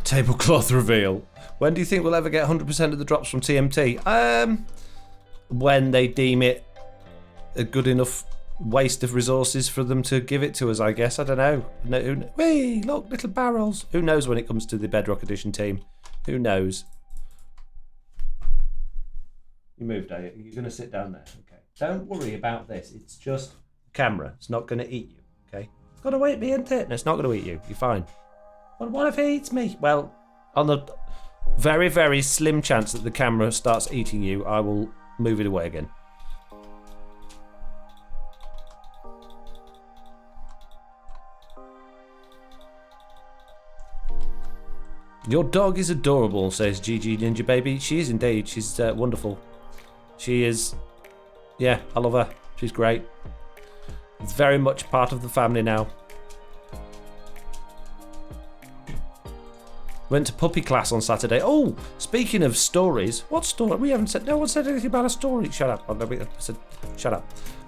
Tablecloth reveal. When do you think we'll ever get 100% of the drops from TMT? When they deem it a good enough waste of resources for them to give it to us, I guess. I don't know. Whee, look, little barrels. Who knows when it comes to the Bedrock Edition team? Who knows? You moved, are you? You're going to sit down there. Okay. Don't worry about this. It's just camera. It's not going to eat you. Okay. It's going to eat me, isn't it? No, it's not going to eat you. You're fine. But what if it eats me? Well, on the very, very slim chance that the camera starts eating you, I will move it away again. Your dog is adorable, says GG Ninja Baby. She is indeed. She's wonderful. She is. Yeah, I love her. She's great. It's very much part of the family now. Went to puppy class on Saturday. Oh, speaking of stories, what story? We haven't said. No one said anything about a story. Shut up. I said, shut up.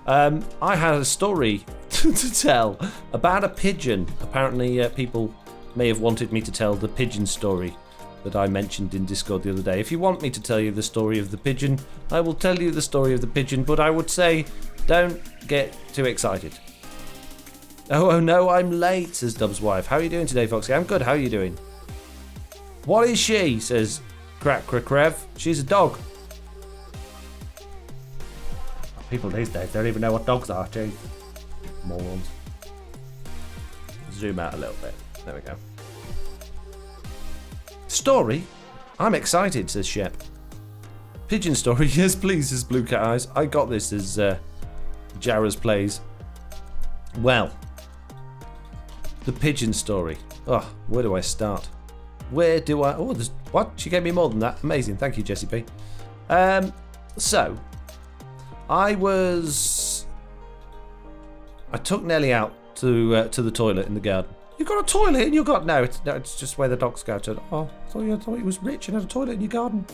I had a story to tell about a pigeon. Apparently, people may have wanted me to tell the pigeon story that I mentioned in Discord the other day. If you want me to tell you the story of the pigeon, I will tell you the story of the pigeon, but I would say don't get too excited. Oh no, I'm late, says Dub's wife. How are you doing today, Foxy? I'm good, how are you doing? What is she, says Crack. She's a dog. People these days don't even know what dogs are, too. Morons. Zoom out a little bit. There we go. Story? I'm excited, says Shep. Pigeon story? Yes, please, says Blue Cat Eyes. I got this, says Jarrah's Plays. Well, the pigeon story. Oh, where do I start? Where do I... Oh, there's... What? She gave me more than that. Amazing. Thank you, Jessie P. So, I took Nelly out to the toilet in the garden. You got a toilet in your garden? No, it's just where the dogs go to. Oh, I thought you was rich and had a toilet in your garden.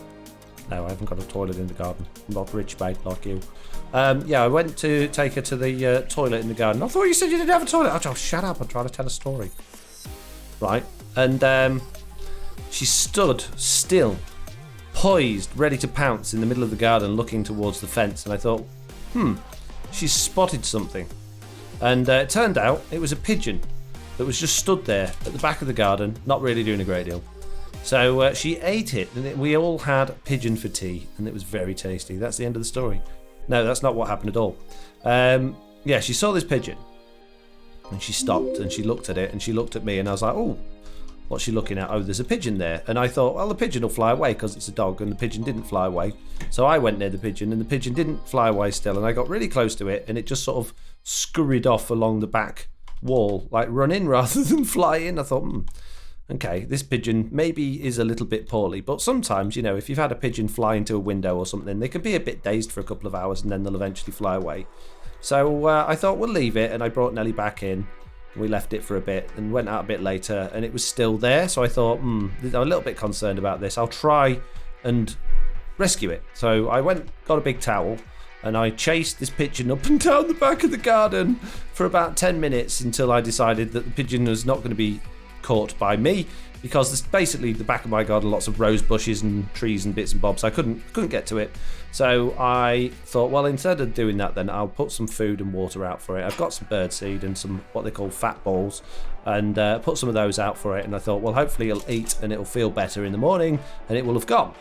No, I haven't got a toilet in the garden. I'm not rich, mate, like you. Yeah, I went to take her to the toilet in the garden. I thought you said you didn't have a toilet. Oh, shut up. I'm trying to tell a story. Right. And she stood still, poised, ready to pounce in the middle of the garden, looking towards the fence. And I thought, she's spotted something. And it turned out it was a pigeon that was just stood there at the back of the garden, not really doing a great deal. So she ate it, and we all had pigeon for tea, and it was very tasty. That's the end of the story. No, that's not what happened at all. Yeah, she saw this pigeon, and she stopped, and she looked at it, and she looked at me, and I was like, oh, what's she looking at? Oh, there's a pigeon there. And I thought, well, the pigeon will fly away because it's a dog, and the pigeon didn't fly away. So I went near the pigeon, and the pigeon didn't fly away still, and I got really close to it, and it just sort of scurried off along the back wall, like running rather than flying. I thought, okay, this pigeon maybe is a little bit poorly, but sometimes, you know, if you've had a pigeon fly into a window or something, they can be a bit dazed for a couple of hours and then they'll eventually fly away. So I thought we'll leave it, and I brought Nelly back in. We left it for a bit and went out a bit later, and it was still there. So I thought, I'm a little bit concerned about this. I'll try and rescue it. So I went, got a big towel, and I chased this pigeon up and down the back of the garden for about 10 minutes until I decided that the pigeon was not going to be caught by me, because there's basically the back of my garden, lots of rose bushes and trees and bits and bobs. I couldn't get to it. So I thought, well, instead of doing that, then I'll put some food and water out for it. I've got some birdseed and some what they call fat balls, and put some of those out for it. And I thought, well, hopefully it'll eat and it'll feel better in the morning, and it will have gone.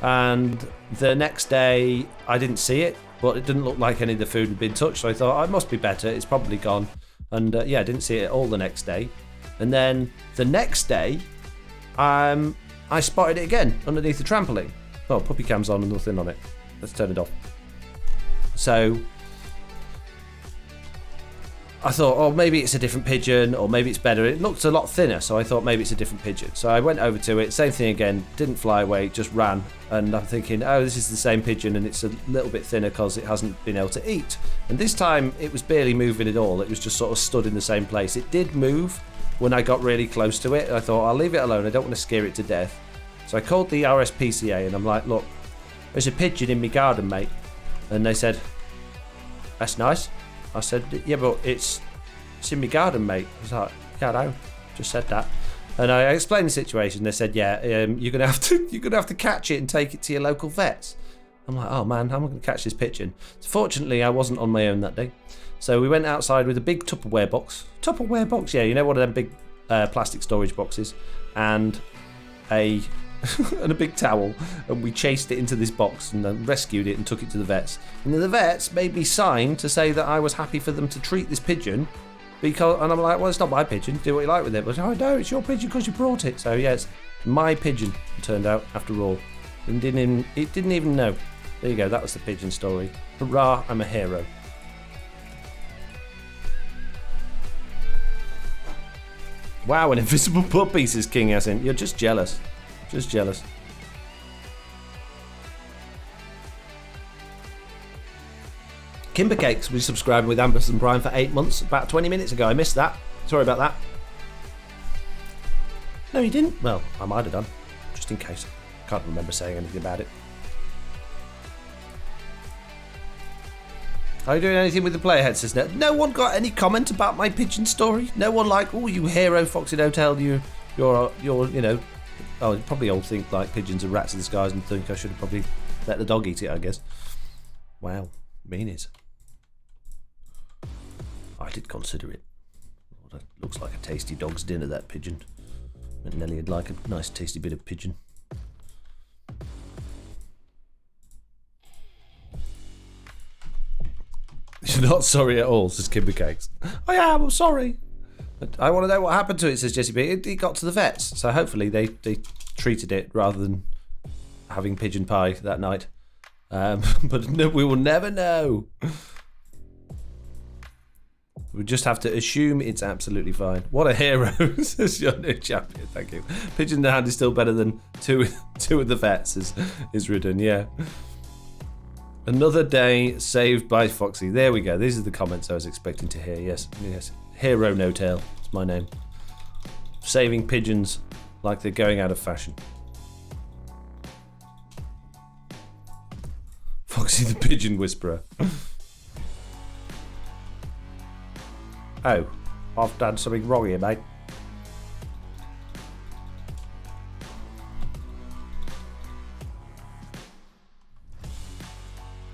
And the next day, I didn't see it, but it didn't look like any of the food had been touched. So I thought, it must be better. It's probably gone. And yeah, I didn't see it at all the next day. And then the next day, I spotted it again underneath the trampoline. Oh, puppy cam's on and nothing on it. Let's turn it off. So I thought, oh, maybe it's a different pigeon, or maybe it's better. It looked a lot thinner, so I thought maybe it's a different pigeon. So I went over to it, same thing again, didn't fly away, just ran. And I'm thinking, oh, this is the same pigeon, and it's a little bit thinner because it hasn't been able to eat. And this time, it was barely moving at all. It was just sort of stood in the same place. It did move when I got really close to it. I thought, I'll leave it alone. I don't want to scare it to death. So I called the RSPCA, and I'm like, look, there's a pigeon in my garden, mate. And they said, that's nice. I said, yeah, but it's in my garden, mate. I was like, yeah, I know. Just said that. And I explained the situation. They said, yeah, you're gonna have to catch it and take it to your local vets. I'm like, oh man, how am I gonna catch this pigeon? So fortunately, I wasn't on my own that day. So we went outside with a big Tupperware box. Tupperware box, yeah, you know, one of them big plastic storage boxes, and a big towel, and we chased it into this box and then rescued it and took it to the vets. And then the vets made me sign to say that I was happy for them to treat this pigeon, and I'm like, well, it's not my pigeon, do what you like with it. But oh no, it's your pigeon because you brought it. So yeah, it's my pigeon, it turned out, after all. It didn't even know. There you go, that was the pigeon story. Hurrah, I'm a hero. Wow, an invisible puppy, says King Yasin. You're just jealous. Just jealous. Kimber Cakes was subscribing with Amberson Prime for 8 months, about 20 minutes ago. I missed that. Sorry about that. No, you didn't? Well, I might have done. Just in case. Can't remember saying anything about it. Are you doing anything with the playerhead, says no one got any comment about my pigeon story? No one like, oh, you hero, Foxy Hotel, you're, you know. Oh, you probably all think like pigeons are rats in the skies and think I should have probably let the dog eat it, I guess. Wow, meanies. I did consider it. What looks like a tasty dog's dinner, that pigeon. I bet Nelly would like a nice tasty bit of pigeon. You're not sorry at all, says Kimber Cakes. I am, I'm sorry. I want to know what happened to it, says Jessie B. It got to the vets, so hopefully they treated it rather than having pigeon pie that night. But no, we will never know. We just have to assume it's absolutely fine. What a hero, says your new champion. Thank you. Pigeon in the hand is still better than two of the vets, is written, yeah. Another day saved by Foxy. There we go. These are the comments I was expecting to hear. Yes. Hero No Tail. It's my name. Saving pigeons like they're going out of fashion. Foxy the Pigeon Whisperer. Oh, I've done something wrong here, mate.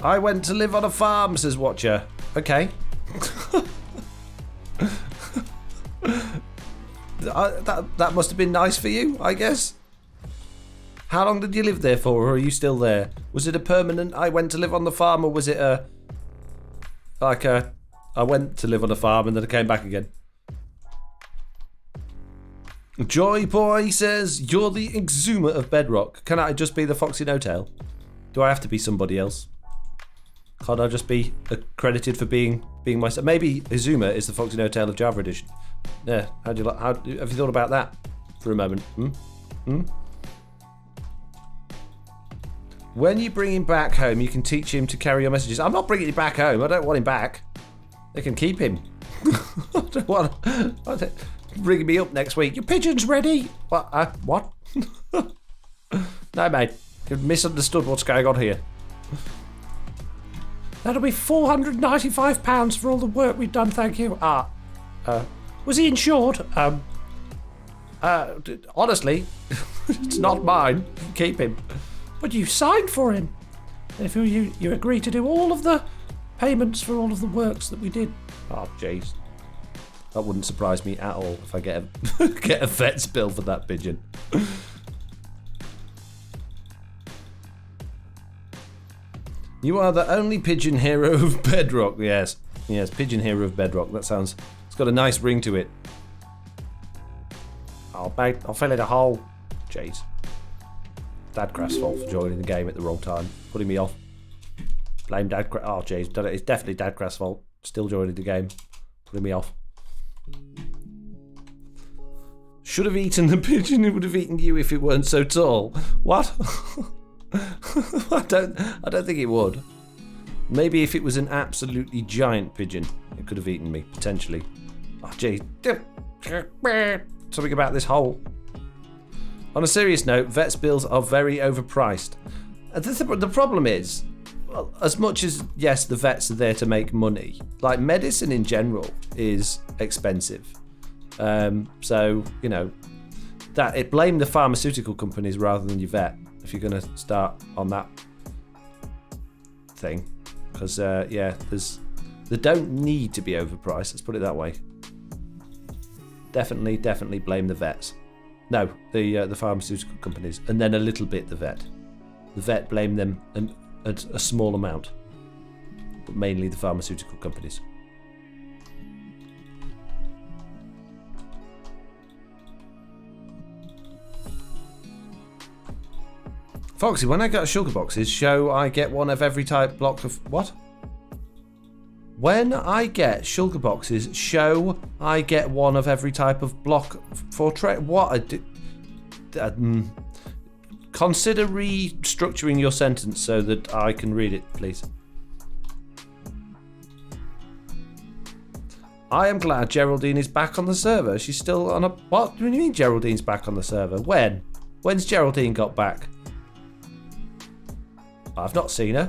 I went to live on a farm, says Watcher. Okay. That must have been nice for you, I guess. How long did you live there for, or are you still there? Was it a permanent I went to live on the farm, or was it I went to live on a farm and then I came back again? Joy Boy says, you're the Exuma of Bedrock. Can I just be the Foxy No Tail? Do I have to be somebody else? Can't I just be accredited for being myself? Maybe Izuma is the Foxy No Tail of Java Edition. Yeah, have you thought about that for a moment? When you bring him back home, you can teach him to carry your messages. I'm not bringing him back home. I don't want him back. They can keep him. I don't want ringing me up next week. Your pigeon's ready. What? What? No, mate. You've misunderstood what's going on here. That'll be £495 for all the work we've done, thank you. Was he insured? Honestly, it's not mine. Keep him. But you signed for him. If you agree to do all of the payments for all of the works that we did. Oh, jeez. That wouldn't surprise me at all if I get a vet's bill for that pigeon. You are the only pigeon hero of Bedrock. Yes, pigeon hero of Bedrock. That sounds... It's got a nice ring to it. Oh, mate, I'll fill in a hole. Jeez. Dadcraft's fault for joining the game at the wrong time. Putting me off. Blame Dadcraft. Oh, jeez. It's definitely Dadcraft's fault. Still joining the game. Putting me off. Should have eaten the pigeon. It would have eaten you if it weren't so tall. What? I don't think it would. Maybe if it was an absolutely giant pigeon, it could have eaten me, potentially. Oh, gee. Something about this hole. On a serious note, vets' bills are very overpriced. The problem is, well, as much as, yes, the vets are there to make money, like, medicine in general is expensive. So, you know, blame the pharmaceutical companies rather than your vet if you're going to start on that thing. Because, yeah, they don't need to be overpriced, let's put it that way. Definitely blame the vets. No, the pharmaceutical companies, and then a little bit the vet. The vet blame them a small amount, but mainly the pharmaceutical companies. Foxy, when I get sugar boxes, show I get one of every type block of... What? When I get sugar boxes, show I get one of every type of block for trade. What? Consider restructuring your sentence so that I can read it, please. I am glad Geraldine is back on the server. She's still on a... What do you mean Geraldine's back on the server? When? When's Geraldine got back? I've not seen her.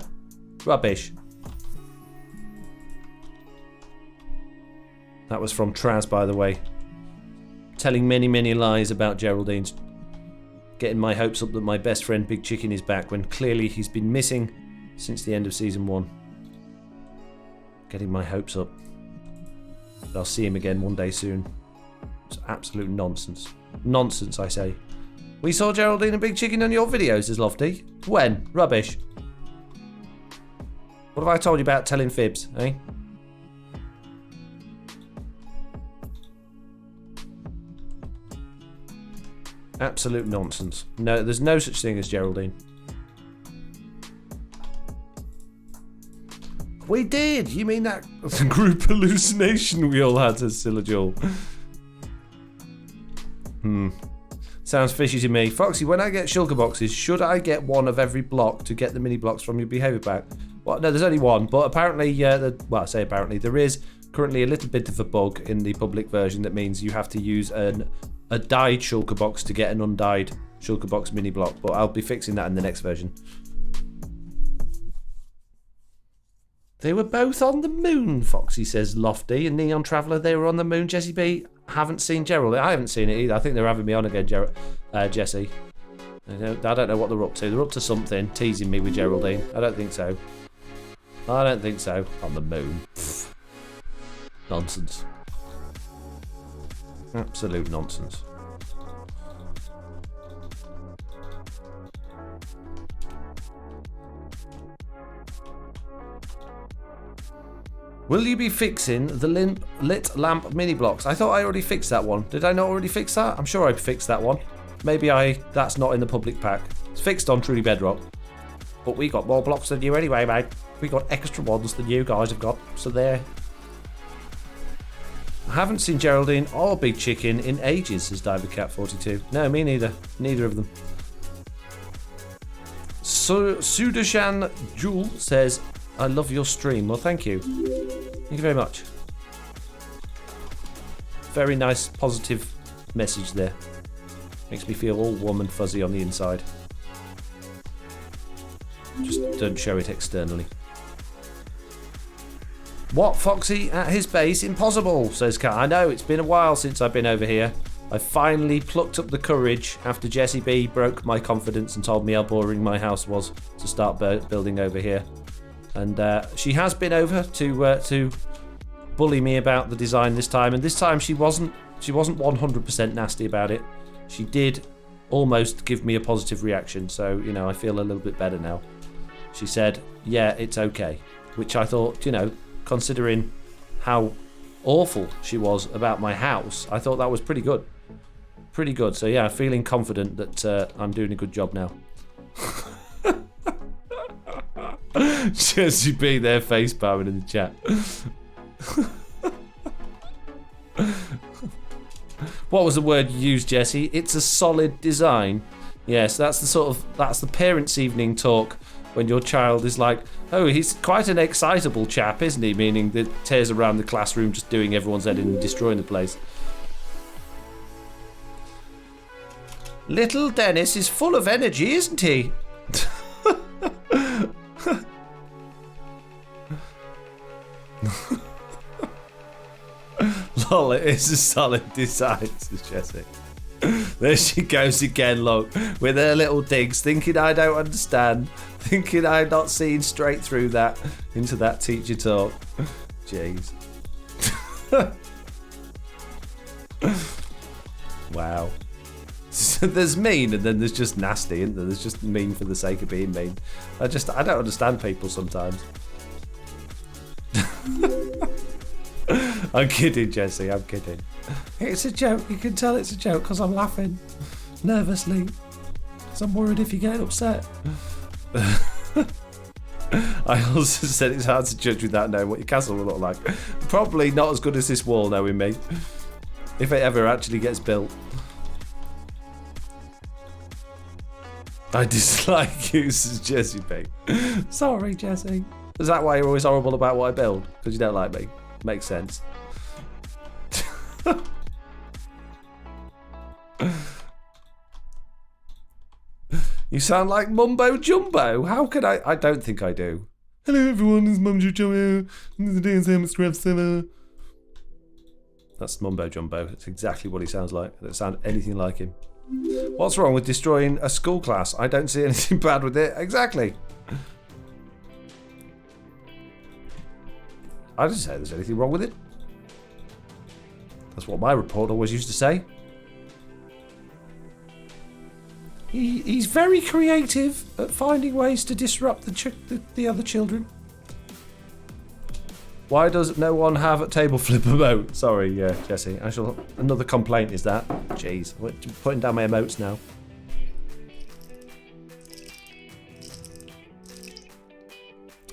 Rubbish. That was from Traz, by the way. Telling many lies about Geraldine's. Getting my hopes up that my best friend Big Chicken is back when clearly he's been missing since the end of Season 1. Getting my hopes up. I'll see him again one day soon. It's absolute nonsense. Nonsense, I say. We saw Geraldine and Big Chicken on your videos, says Lofty. When? Rubbish. What have I told you about telling fibs, eh? Absolute nonsense. No, there's no such thing as Geraldine. We did! You mean that group hallucination we all had, says Silajul. Sounds fishy to me. Foxy, when I get shulker boxes, should I get one of every block to get the mini blocks from your behaviour pack? Well, no, there's only one, but apparently, well, I say apparently, there is currently a little bit of a bug in the public version that means you have to use a dyed shulker box to get an undyed shulker box mini block, but I'll be fixing that in the next version. They were both on the moon, Foxy says Lofty, and Neon Traveller, they were on the moon. Jesse B, haven't seen Gerald. I haven't seen it either. I think they're having me on again, Jesse. I don't know what they're up to. They're up to something, teasing me with Geraldine. I don't think so. I don't think so. On the moon. Pfft. Nonsense. Absolute nonsense. Will you be fixing the lit lamp mini blocks? I thought I already fixed that one. Did I not already fix that? I'm sure I fixed that one. Maybe that's not in the public pack. It's fixed on Truly Bedrock. But we got more blocks than you anyway, mate. We got extra ones than you guys have got. So there. I haven't seen Geraldine or Big Chicken in ages, says DiverCat42. No, me neither. Neither of them. So Sudashan Jewel says, I love your stream. Well, thank you. Thank you very much. Very nice, positive message there. Makes me feel all warm and fuzzy on the inside. Just don't show it externally. What, Foxy? At his base? Impossible, says Kat. I know, it's been a while since I've been over here. I finally plucked up the courage after Jessie B broke my confidence and told me how boring my house was to start building over here. And she has been over to bully me about the design this time, and this time she wasn't 100% nasty about it. She did almost give me a positive reaction, so you know I feel a little bit better now. She said, "Yeah, it's okay," which I thought, you know, considering how awful she was about my house, I thought that was pretty good. Pretty good. So yeah, feeling confident that I'm doing a good job now. Jesse B there face palming in the chat. What was the word you used, Jesse? It's a solid design. Yes, that's the parents' evening talk when your child is like, oh, he's quite an excitable chap, isn't he? Meaning that tears around the classroom just doing everyone's head in and destroying the place. Little Dennis is full of energy, isn't he? Lol, it is a solid design, says Jessie. There she goes again, look, with her little digs, thinking I don't understand, thinking I'm not seeing straight through that into that teacher talk. Jeez. Wow. So there's mean and then there's just nasty, isn't there? There's just mean for the sake of being mean. I don't understand people sometimes. I'm kidding, Jesse, I'm kidding. It's a joke, you can tell it's a joke because I'm laughing nervously. Because I'm worried if you get upset. I also said it's hard to judge without knowing what your castle will look like. Probably not as good as this wall, knowing me. If it ever actually gets built. I dislike you, says Jesse B. Sorry, Jesse. Is that why you're always horrible about what I build? Because you don't like me? Makes sense. You sound like Mumbo Jumbo. How could I? I don't think I do. Hello everyone, it's Mumbo Jumbo. That's Mumbo Jumbo. That's exactly what he sounds like. I don't sound anything like him. What's wrong with destroying a school class? I don't see anything bad with it. Exactly. I didn't say there's anything wrong with it. That's what my report always used to say. He's very creative at finding ways to disrupt the other children. Why does no one have a table flip emote? Sorry, Jesse. Another complaint is that. Jeez, I'm putting down my emotes now.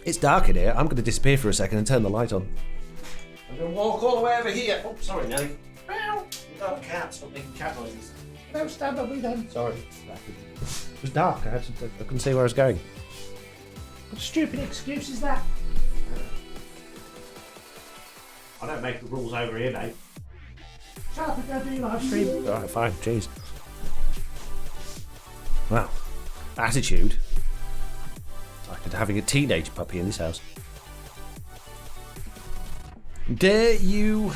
It's dark in here. I'm going to disappear for a second and turn the light on. I'm going to walk all the way over here. Oh, sorry, Nelly. Meow. You've got a cat. Stop making cat noises. No, stand on me then. Sorry. It was dark. I couldn't see where I was going. What a stupid excuse is that? I don't make the rules over here, mate. Shut up and go do your live stream. Alright, fine. Jeez. Wow. Attitude. It's like having a teenage puppy in this house. Dare you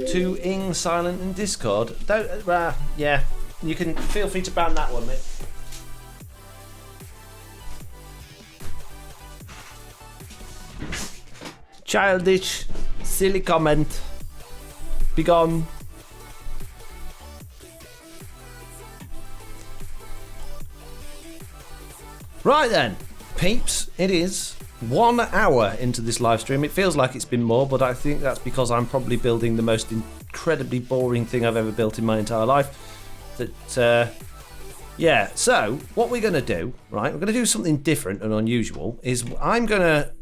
to ing silent in Discord? Don't. Yeah. You can feel free to ban that one, mate. Childish, silly comment. Be gone. Right then, peeps, it is 1 hour into this live stream. It feels like it's been more, but I think that's because I'm probably building the most incredibly boring thing I've ever built in my entire life. Yeah, so what we're going to do, right, we're going to do something different and unusual, is I'm going to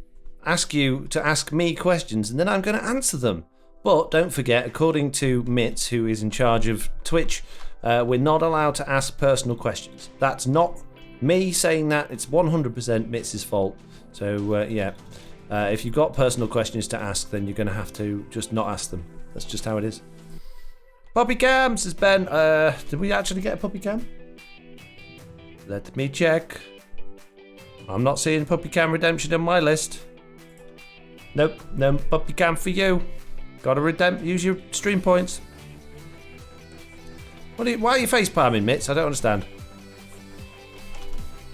ask you to ask me questions and then I'm going to answer them. But don't forget, according to Mitz, who is in charge of Twitch, we're not allowed to ask personal questions. That's not me saying that, it's 100% Mitz's fault. So, if you've got personal questions to ask, then you're going to have to just not ask them. That's just how it is. Puppy cam, says Ben. Did we actually get a puppy cam? Let me check. I'm not seeing puppy cam redemption on my list. Nope, no puppy cam for you. Gotta use your stream points. Why are you face palming, Mitz? I don't understand.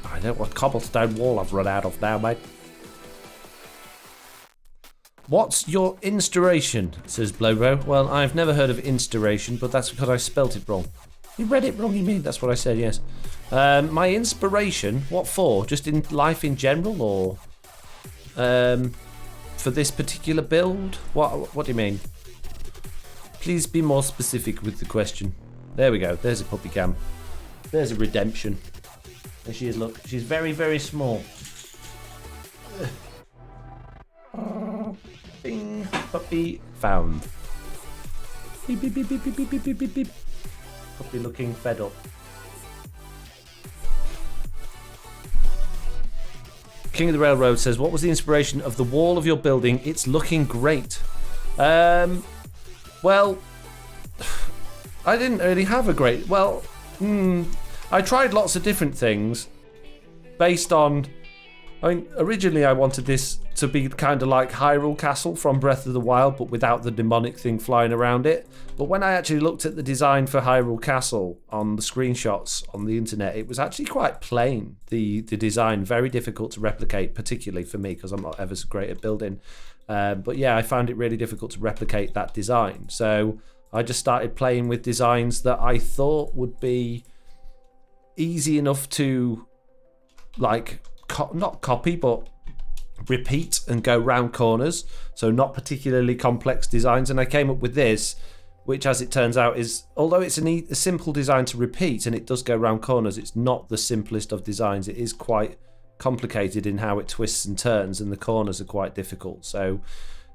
I know what cobblestone wall I've run out of now, mate. What's your inspiration? Says Blowbro. Well, I've never heard of inspiration, but that's because I spelt it wrong. You read it wrong, you mean? That's what I said, yes. My inspiration, what for? Just in life in general, or for this particular build? What do you mean? Please be more specific with the question. There we go. There's a puppy cam. There's a redemption. There she is, look. She's very, very small. Bing. Puppy found. Beep, beep, beep, beep, beep, beep, beep, beep, beep. Puppy looking fed up. King of the Railroad says, what was the inspiration of the wall of your building? It's looking great. Well, I didn't really have a great... Well, I tried lots of different things based on... I mean, originally I wanted this to be kind of like Hyrule Castle from Breath of the Wild, but without the demonic thing flying around it. But when I actually looked at the design for Hyrule Castle on the screenshots on the internet, it was actually quite plain. The design, very difficult to replicate, particularly for me, because I'm not ever so great at building. But yeah, I found it really difficult to replicate that design. So I just started playing with designs that I thought would be easy enough to, like, not copy, but repeat and go round corners. So not particularly complex designs. And I came up with this, which, as it turns out, is, although it's a simple design to repeat and it does go round corners, it's not the simplest of designs. It is quite complicated in how it twists and turns, and the corners are quite difficult. So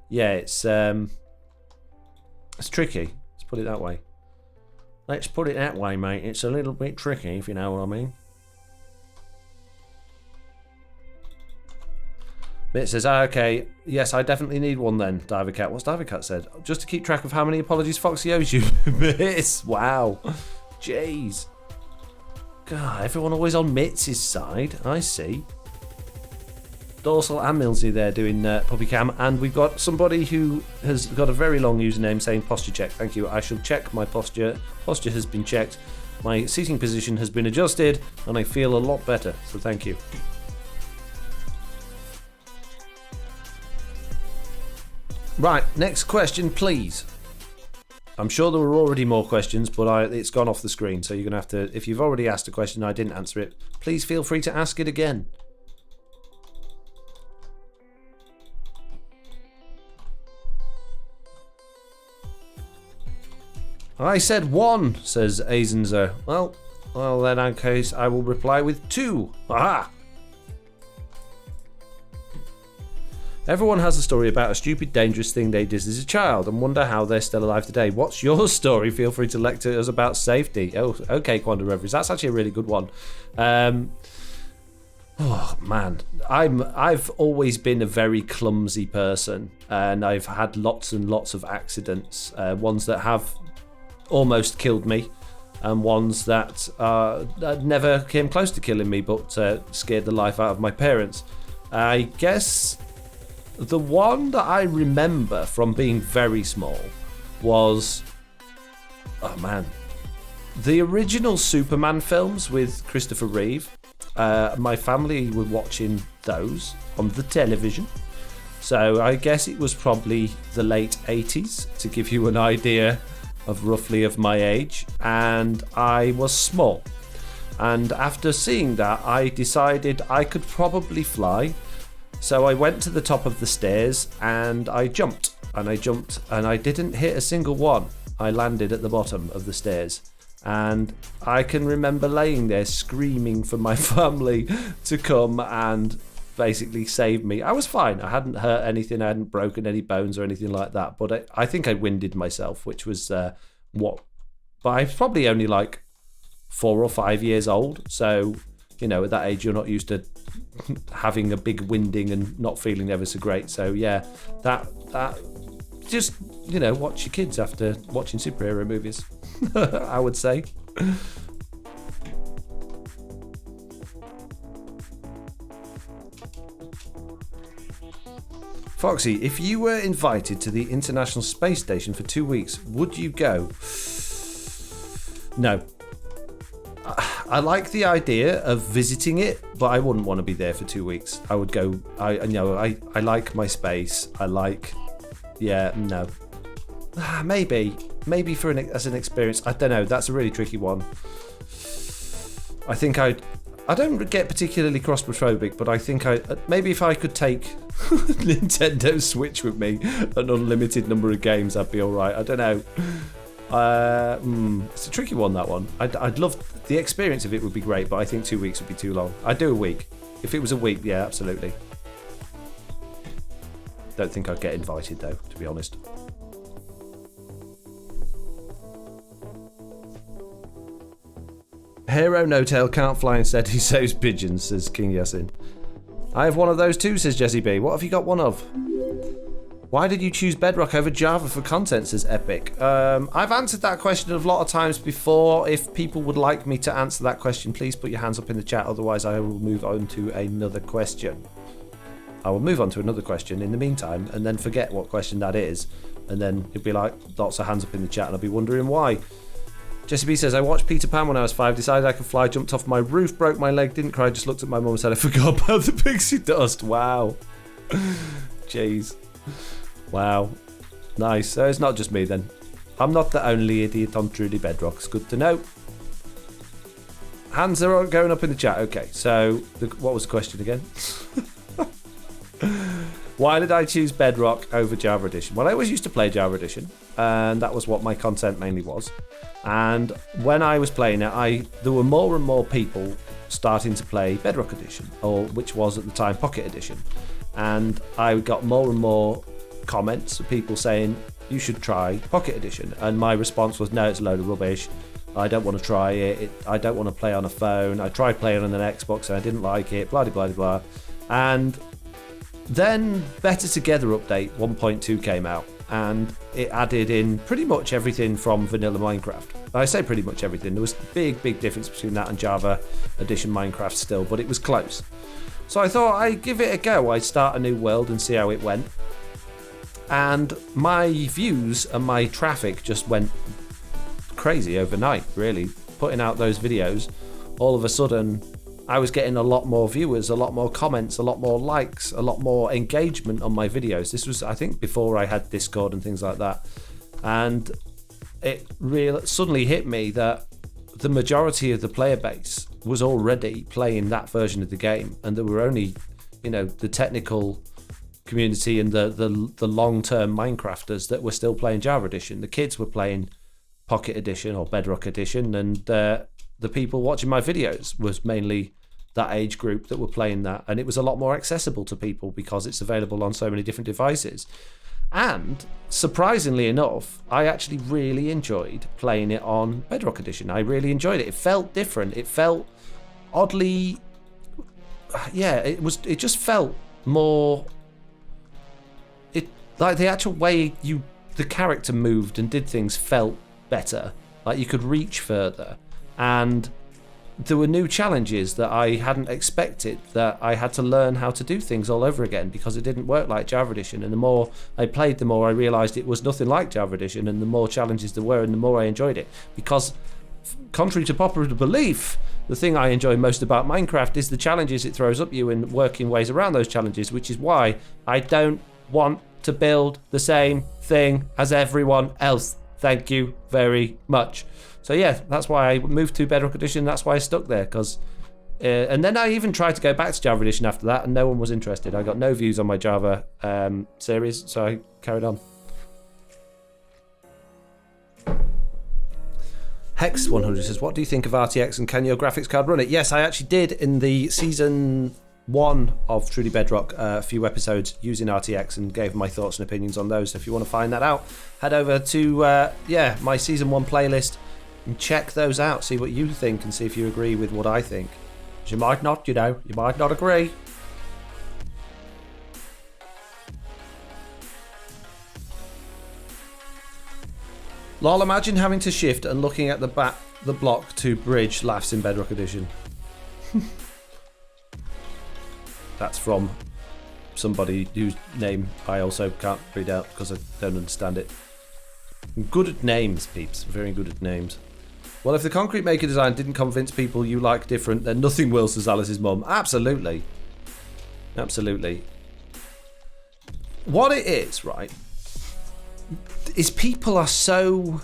yeah, it's tricky. Let's put it that way. Let's put it that way, mate. It's a little bit tricky, if you know what I mean. It says, okay, yes, I definitely need one then, Divercat. What's Divercat said? Just to keep track of how many apologies Foxy owes you. Miss, wow. Jeez. God, everyone always on Mitz's side. I see. Dorsal and Millsy there doing puppy cam. And we've got somebody who has got a very long username saying posture check. Thank you. I shall check my posture. Posture has been checked. My seating position has been adjusted. And I feel a lot better. So thank you. Right, next question, please. I'm sure there were already more questions, but it's gone off the screen, so you're going to have to... If you've already asked a question and I didn't answer it, please feel free to ask it again. I said 1, says Azenzer. Well, then in case I will reply with 2. Aha! Everyone has a story about a stupid, dangerous thing they did as a child and wonder how they're still alive today. What's your story? Feel free to lecture us about safety. Oh, okay, Quantum Reveries. That's actually a really good one. Oh man, I've always been a very clumsy person, and I've had lots and lots of accidents. Ones that have almost killed me, and ones that never came close to killing me, but scared the life out of my parents. I guess the one that I remember from being very small was, oh man, the original Superman films with Christopher Reeve. My family were watching those on the television. So I guess it was probably the late 80s, to give you an idea of roughly of my age. And I was small. And after seeing that, I decided I could probably fly. So I went to the top of the stairs and I jumped. And I didn't hit a single one. I landed at the bottom of the stairs. And I can remember laying there screaming for my family to come and basically save me. I was fine. I hadn't hurt anything. I hadn't broken any bones or anything like that. But I think I winded myself, which was what... But I was probably only like 4 or 5 years old. So, you know, at that age, you're not used to having a big winding and not feeling ever so great. So, yeah, that just, you know, watch your kids after watching superhero movies. I would say. Foxy, if you were invited to the International Space Station for 2 weeks, would you go? No. I like the idea of visiting it, but I wouldn't want to be there for 2 weeks. I would go. I like my space. No. Maybe as an experience. I don't know. That's a really tricky one. I think I don't get particularly claustrophobic, but I think maybe if I could take Nintendo Switch with me, an unlimited number of games, I'd be all right. I don't know. It's a tricky one, that one. I'd love the experience of it would be great, but I think 2 weeks would be too long. I'd do a week. If it was a week, yeah, absolutely. Don't think I'd get invited though, to be honest. Hero No Tail can't fly instead, he saves pigeons, says King Yasin. I have one of those too, says Jesse B. What have you got one of? Why did you choose Bedrock over Java for content, says Epic? I've answered that question a lot of times before. If people would like me to answer that question, please put your hands up in the chat, otherwise I will move on to another question. I will move on to another question in the meantime, and then forget what question that is, and then you'll be like, lots of hands up in the chat, and I'll be wondering why. Jesse B says, I watched Peter Pan when I was 5, decided I could fly, jumped off my roof, broke my leg, didn't cry, just looked at my mum and said I forgot about the pixie dust. Wow. Jeez. Wow. Nice. So it's not just me then. I'm not the only idiot on Truly Bedrock's. Good to know. Hands are going up in the chat. Okay, so what was the question again? Why did I choose Bedrock over Java Edition? Well, I always used to play Java Edition, and that was what my content mainly was. And when I was playing it, there were more and more people starting to play Bedrock Edition, or which was at the time Pocket Edition. And I got more and more comments of people saying, you should try Pocket Edition. And my response was, no, it's a load of rubbish. I don't want to try it. I don't want to play on a phone. I tried playing on an Xbox and I didn't like it, blah, blah, blah, blah. And then Better Together update 1.2 came out, and it added in pretty much everything from vanilla Minecraft. I say pretty much everything. There was a big difference between that and Java Edition Minecraft still, but it was close. So I thought I'd give it a go. I'd start a new world and see how it went. And my views and my traffic just went crazy overnight, really. Putting out those videos, all of a sudden I was getting a lot more viewers, a lot more comments, a lot more likes, a lot more engagement on my videos. This was, I think, before I had Discord and things like that. And it suddenly hit me that the majority of the player base was already playing that version of the game, and there were only, the technical community and the long-term Minecrafters that were still playing Java Edition. The kids were playing Pocket Edition or Bedrock Edition, and the people watching my videos was mainly that age group that were playing that, and it was a lot more accessible to people because it's available on so many different devices. And surprisingly enough, I actually really enjoyed playing it on Bedrock Edition. I really enjoyed it. It felt different. It felt oddly, it just felt more, like the actual way the character moved and did things felt better. Like you could reach further, and there were new challenges that I hadn't expected, that I had to learn how to do things all over again because it didn't work like Java Edition. And the more I played, the more I realised it was nothing like Java Edition, and the more challenges there were and the more I enjoyed it. Because contrary to popular belief, the thing I enjoy most about Minecraft is the challenges it throws up you and working ways around those challenges, which is why I don't want to build the same thing as everyone else. Thank you very much. So yeah, that's why I moved to Bedrock Edition. That's why I stuck there, because and then I even tried to go back to Java Edition after that, and no one was interested. I got no views on my Java series, so I carried on. Hex 100 says, what do you think of RTX and can your graphics card run it? Yes, I actually did in the season 1 of Truly Bedrock, a few episodes using RTX, and gave my thoughts and opinions on those. So if you want to find that out, head over to my season 1 playlist and check those out, see what you think and see if you agree with what I think. 'Cause you might not, you might not agree. Lol, imagine having to shift and looking at the block to bridge, laughs in Bedrock Edition. That's from somebody whose name I also can't read out because I don't understand it. I'm good at names, peeps. Very good at names. Well, if the Concrete Maker design didn't convince people you like different, then nothing will, says Alice's mum. Absolutely. Absolutely. What it is, right, is people are so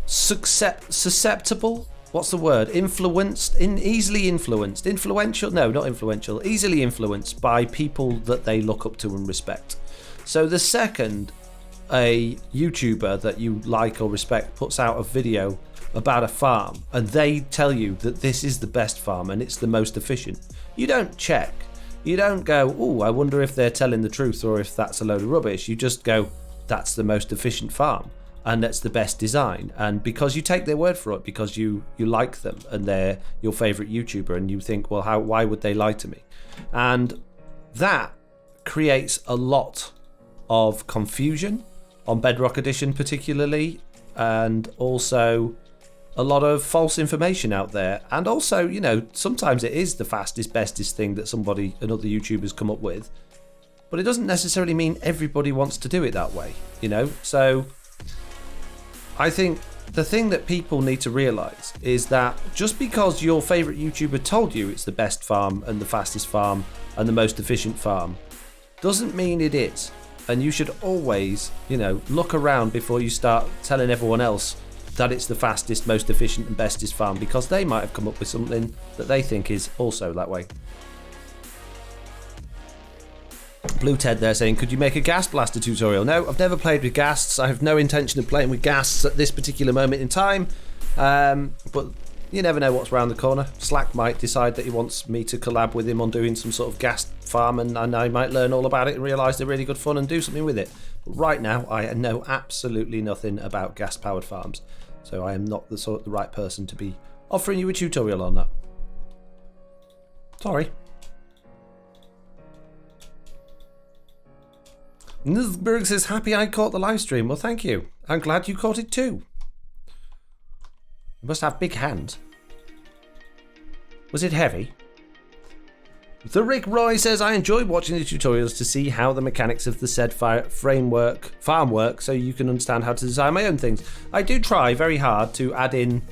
susceptible. What's the word? Easily influenced. Influential? No, not influential. Easily influenced by people that they look up to and respect. So the second a YouTuber that you like or respect puts out a video about a farm and they tell you that this is the best farm and it's the most efficient, you don't check. You don't go, oh, I wonder if they're telling the truth or if that's a load of rubbish. You just go, that's the most efficient farm and that's the best design. And because you take their word for it, because you like them and they're your favourite YouTuber, and you think, well, why would they lie to me? And that creates a lot of confusion on Bedrock Edition particularly, and also a lot of false information out there. And also, sometimes it is the fastest, bestest thing that another YouTuber's come up with, but it doesn't necessarily mean everybody wants to do it that way, So I think the thing that people need to realise is that just because your favourite YouTuber told you it's the best farm and the fastest farm and the most efficient farm doesn't mean it is. And you should always, look around before you start telling everyone else that it's the fastest, most efficient and bestest farm, because they might have come up with something that they think is also that way. Blue Ted there saying, could you make a ghast blaster tutorial? No, I've never played with ghasts. I have no intention of playing with ghasts at this particular moment in time. But you never know what's around the corner. Slack might decide that he wants me to collab with him on doing some sort of ghast farm, and I might learn all about it and realise they're really good fun and do something with it. But right now, I know absolutely nothing about gas-powered farms, so I am not the right person to be offering you a tutorial on that. Sorry. Nizberg says, happy I caught the live stream. Well, thank you. I'm glad you caught it too. You must have big hands. Was it heavy? The Rick Roy says, I enjoy watching the tutorials to see how the mechanics of the said farm work, so you can understand how to design my own things. I do try very hard to add in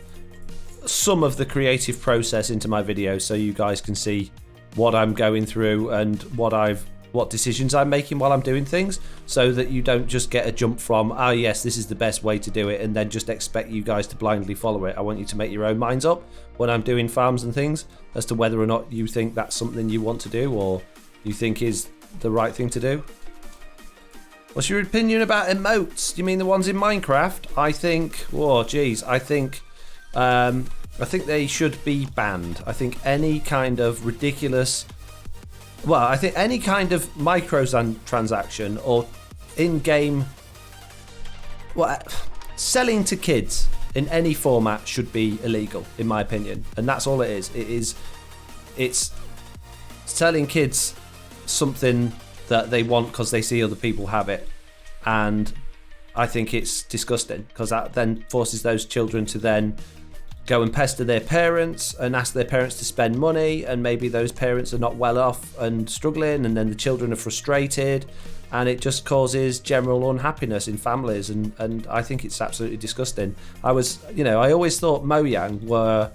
some of the creative process into my videos so you guys can see what I'm going through and what I've what decisions I'm making while I'm doing things, so that you don't just get a jump from, oh yes, this is the best way to do it, and then just expect you guys to blindly follow it. I want you to make your own minds up when I'm doing farms and things as to whether or not you think that's something you want to do or you think is the right thing to do. What's your opinion about emotes? Do you mean the ones in Minecraft? I think, I think they should be banned. I think any kind of ridiculous... Well, I think any kind of microtransaction or in-game... Well, selling to kids in any format should be illegal, in my opinion. And that's all it is. It's selling kids something that they want because they see other people have it. And I think it's disgusting because that then forces those children to then go and pester their parents and ask their parents to spend money, and maybe those parents are not well off and struggling, and then the children are frustrated, and it just causes general unhappiness in families, and I think it's absolutely disgusting. I always thought Mojang were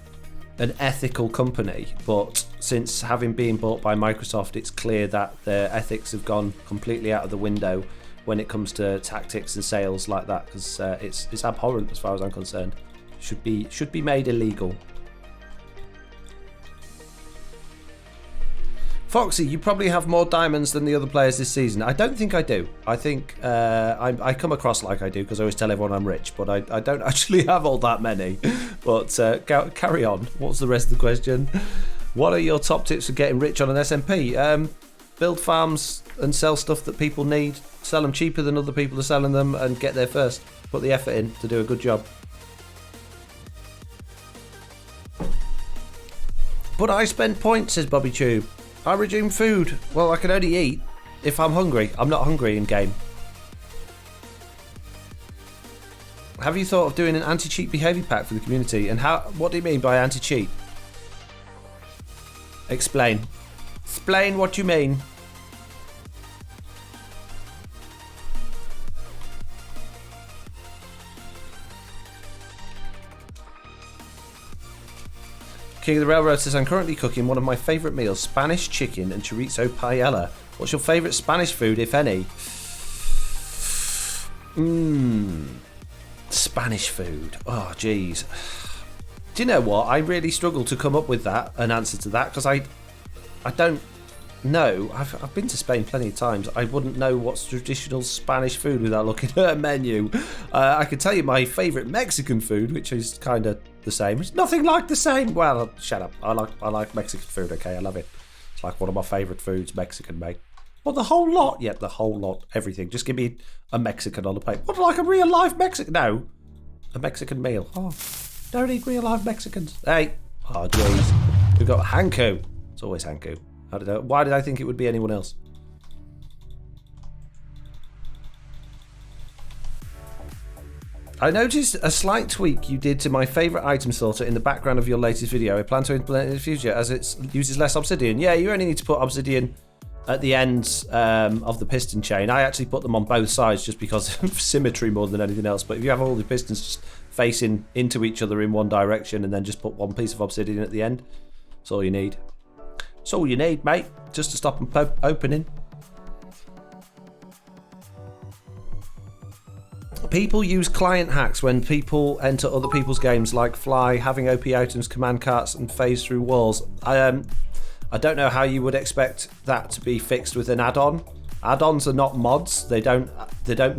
an ethical company, but since having been bought by Microsoft, it's clear that their ethics have gone completely out of the window when it comes to tactics and sales like that, because it's abhorrent as far as I'm concerned. Should be made illegal. Foxy, you probably have more diamonds than the other players this season. I don't think I do. I think I come across like I do because I always tell everyone I'm rich, but I don't actually have all that many. But carry on. What's the rest of the question? What are your top tips for getting rich on an SMP? Build farms and sell stuff that people need. Sell them cheaper than other people are selling them and get there first. Put the effort in to do a good job. But I spend points, says Bobby Tube. I resume food. Well, I can only eat if I'm hungry. I'm not hungry in game. Have you thought of doing an anti-cheat behaviour pack for the community? And what do you mean by anti-cheat? Explain. Explain what you mean. King of the Railroad says, I'm currently cooking one of my favourite meals, Spanish chicken and chorizo paella. What's your favourite Spanish food, if any? Spanish food. Oh, jeez. Do you know what? I really struggle to come up with an answer to that, because I don't know. I've been to Spain plenty of times. I wouldn't know what's traditional Spanish food without looking at a menu. I can tell you my favourite Mexican food, which is kind of the same. It's nothing like the same. Well, shut up. I like Mexican food, okay? I love it. It's like one of my favourite foods, Mexican, mate. Well, the whole lot. Yeah, the whole lot. Everything. Just give me a Mexican on the plate. What, like a real life Mexican? No. A Mexican meal. Oh, don't eat real life Mexicans. Hey. Oh, jeez. We've got Hanku. It's always Hanku. I don't know. Why did I think it would be anyone else? I noticed a slight tweak you did to my favourite item sorter in the background of your latest video. I plan to implement it in the future as it uses less obsidian. Yeah, you only need to put obsidian at the ends of the piston chain. I actually put them on both sides just because of symmetry more than anything else. But if you have all the pistons just facing into each other in one direction and then just put one piece of obsidian at the end, that's all you need. That's all you need, mate, just to stop them opening. People use client hacks when people enter other people's games, like Fly, having OP items, command carts, and phase through walls. I don't know how you would expect that to be fixed with an add-on. Add-ons are not mods. They don't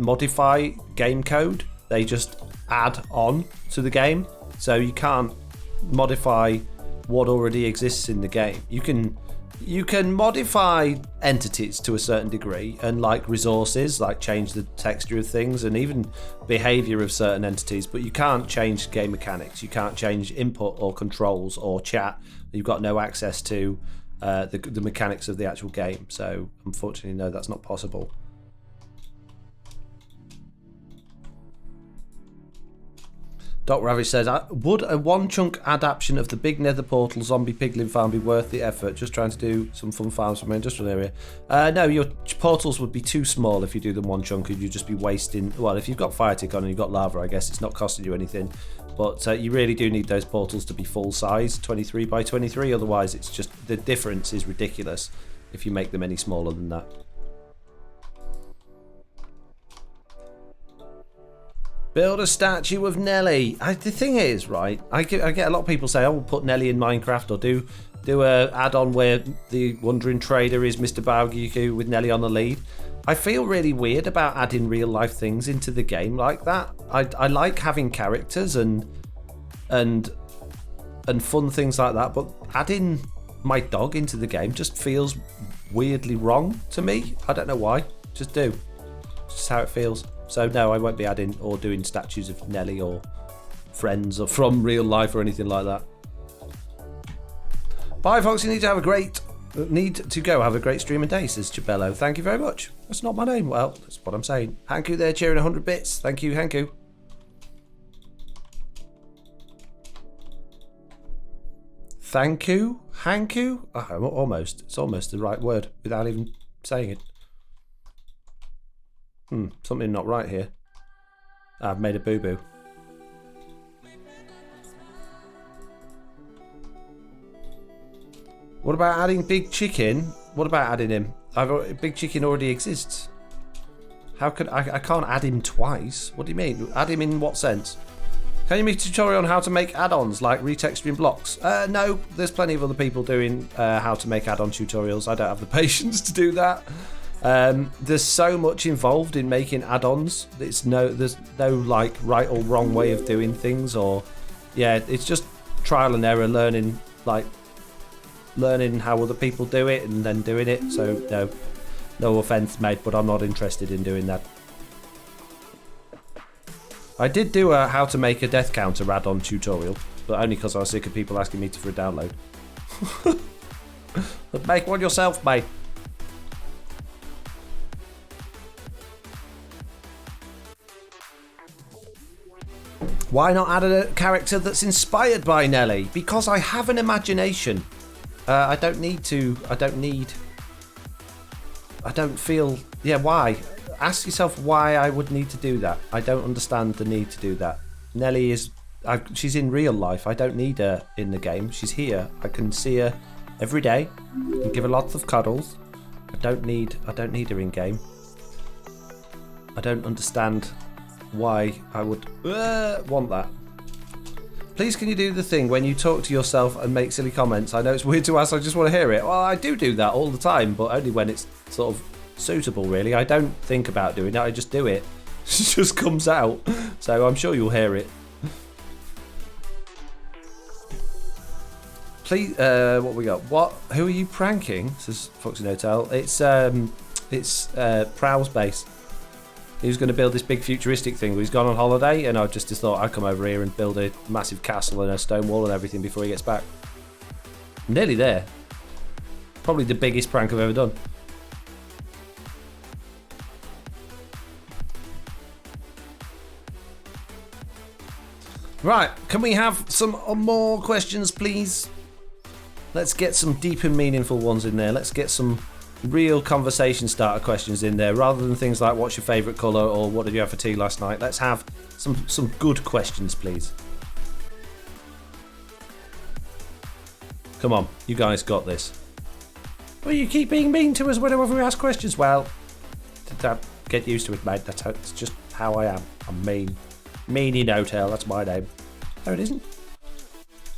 modify game code. They just add on to the game. So you can't modify what already exists in the game. You can modify entities to a certain degree, and like resources, like change the texture of things and even behavior of certain entities, but you can't change game mechanics. You can't change input or controls or chat. You've got no access to the mechanics of the actual game. So unfortunately, no, that's not possible. Doc Ravish says, would a one-chunk adaptation of the big nether portal zombie piglin farm be worth the effort? Just trying to do some fun farms from my industrial area. No, your portals would be too small if you do them one chunk, and you'd just be wasting... Well, if you've got fire tick on and you've got lava, I guess it's not costing you anything. But you really do need those portals to be full size, 23 by 23. Otherwise, it's just... The difference is ridiculous if you make them any smaller than that. Build a statue of Nelly. The thing is, right, I get a lot of people say, oh, we'll put Nelly in Minecraft, or do a add-on where the Wandering Trader is Mr. Baogyuku with Nelly on the lead. I feel really weird about adding real life things into the game like that. I like having characters and fun things like that, but adding my dog into the game just feels weirdly wrong to me. I don't know why. Just do. It's just how it feels. So no, I won't be adding or doing statues of Nelly or friends or from real life or anything like that. Bye, folks. You need to go have a great stream and day, says Chabello. Thank you very much. That's not my name. Well, that's what I'm saying. Hanku there cheering 100 bits. Thank you, Hanku. Thank you, Hanku. Oh, almost. It's almost the right word without even saying it. Something not right here. I've made a boo-boo. What about adding Big Chicken? What about adding him? Big Chicken already exists. How could I can't add him twice? What do you mean? Add him in what sense? Can you make a tutorial on how to make add-ons like retexturing blocks? No, there's plenty of other people doing how to make add-on tutorials. I don't have the patience to do that. There's so much involved in making add-ons. There's no like right or wrong way of doing things, or it's just trial and error, learning how other people do it and then doing it. So no offense, mate, but I'm not interested in doing that. I did do a how to make a death counter add-on tutorial, but only because I was sick of people asking me for a download. But make one yourself, mate. Why not add a character that's inspired by Nelly? Because I have an imagination. I don't feel... Yeah, why? Ask yourself why I would need to do that. I don't understand the need to do that. Nelly is... she's in real life. I don't need her in the game. She's here. I can see her every day and give her lots of cuddles. I don't need her in game. I don't understand why I would want that. Please, can you do the thing when you talk to yourself and make silly comments? I know it's weird to ask, I just want to hear it. Well, I do that all the time, but only when it's sort of suitable, really. I don't think about doing it, I just do it. It just comes out. So I'm sure you'll hear it. Please, what we got? Who are you pranking? Says Foxy Hotel. It's Prowl's base. He was going to build this big futuristic thing, but he's gone on holiday, and I just thought I'd come over here and build a massive castle and a stone wall and everything before he gets back. I'm nearly there. Probably the biggest prank I've ever done. Right, can we have some more questions, please? Let's get some deep and meaningful ones in there. Let's get some real conversation starter questions in there, rather than things like what's your favourite colour or what did you have for tea last night. Let's have some good questions, please. Come on, you guys got this. Well, you keep being mean to us whenever we ask questions. Well, get used to it, mate. That's just how I am. I'm mean. Meanie No-Tail, that's my name. No, it isn't.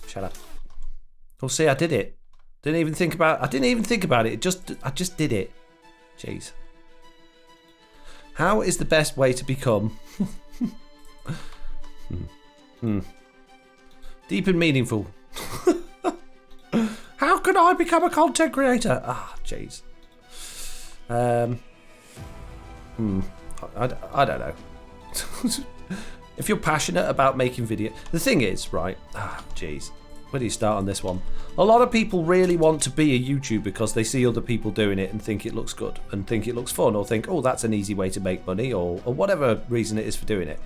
Shut up. Well, see, I did it. I didn't even think about it. I just did it. Jeez. How is the best way to become deep and meaningful? How can I become a content creator? Jeez. I don't know. If you're passionate about making videos, the thing is, right? Jeez. Where do you start on this one? A lot of people really want to be a YouTuber because they see other people doing it and think it looks good and think it looks fun, or think, oh, that's an easy way to make money, or whatever reason it is for doing it.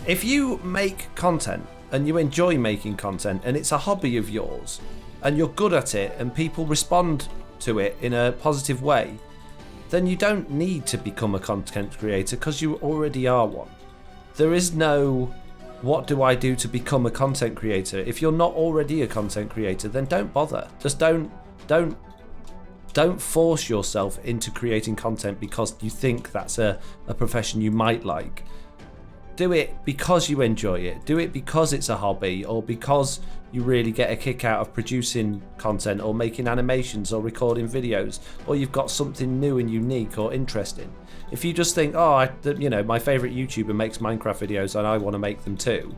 If you make content and you enjoy making content and it's a hobby of yours and you're good at it and people respond to it in a positive way, then you don't need to become a content creator because you already are one. There is no... what do I do to become a content creator? If you're not already a content creator, then don't bother. Just don't force yourself into creating content because you think that's a profession you might like. do it because you enjoy it. Do it because it's a hobby, or because you really get a kick out of producing content or making animations or recording videos, or you've got something new and unique or interesting. If you just think, oh, my favorite YouTuber makes Minecraft videos and I want to make them too,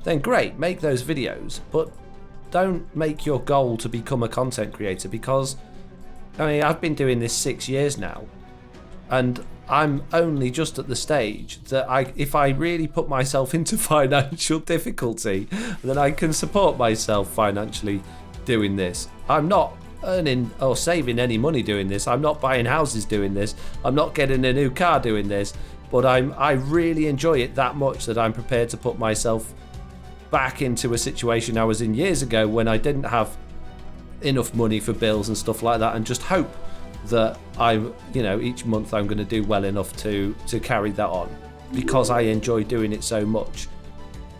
then great, make those videos, but don't make your goal to become a content creator, because I've been doing this 6 years now, and I'm only just at the stage that if I really put myself into financial difficulty, then I can support myself financially doing this. I'm not earning or saving any money doing this. I'm not buying houses doing this. I'm not getting a new car doing this. But I really enjoy it that much that I'm prepared to put myself back into a situation I was in years ago when I didn't have enough money for bills and stuff like that, and just hope that each month I'm going to do well enough to carry that on, because I enjoy doing it so much.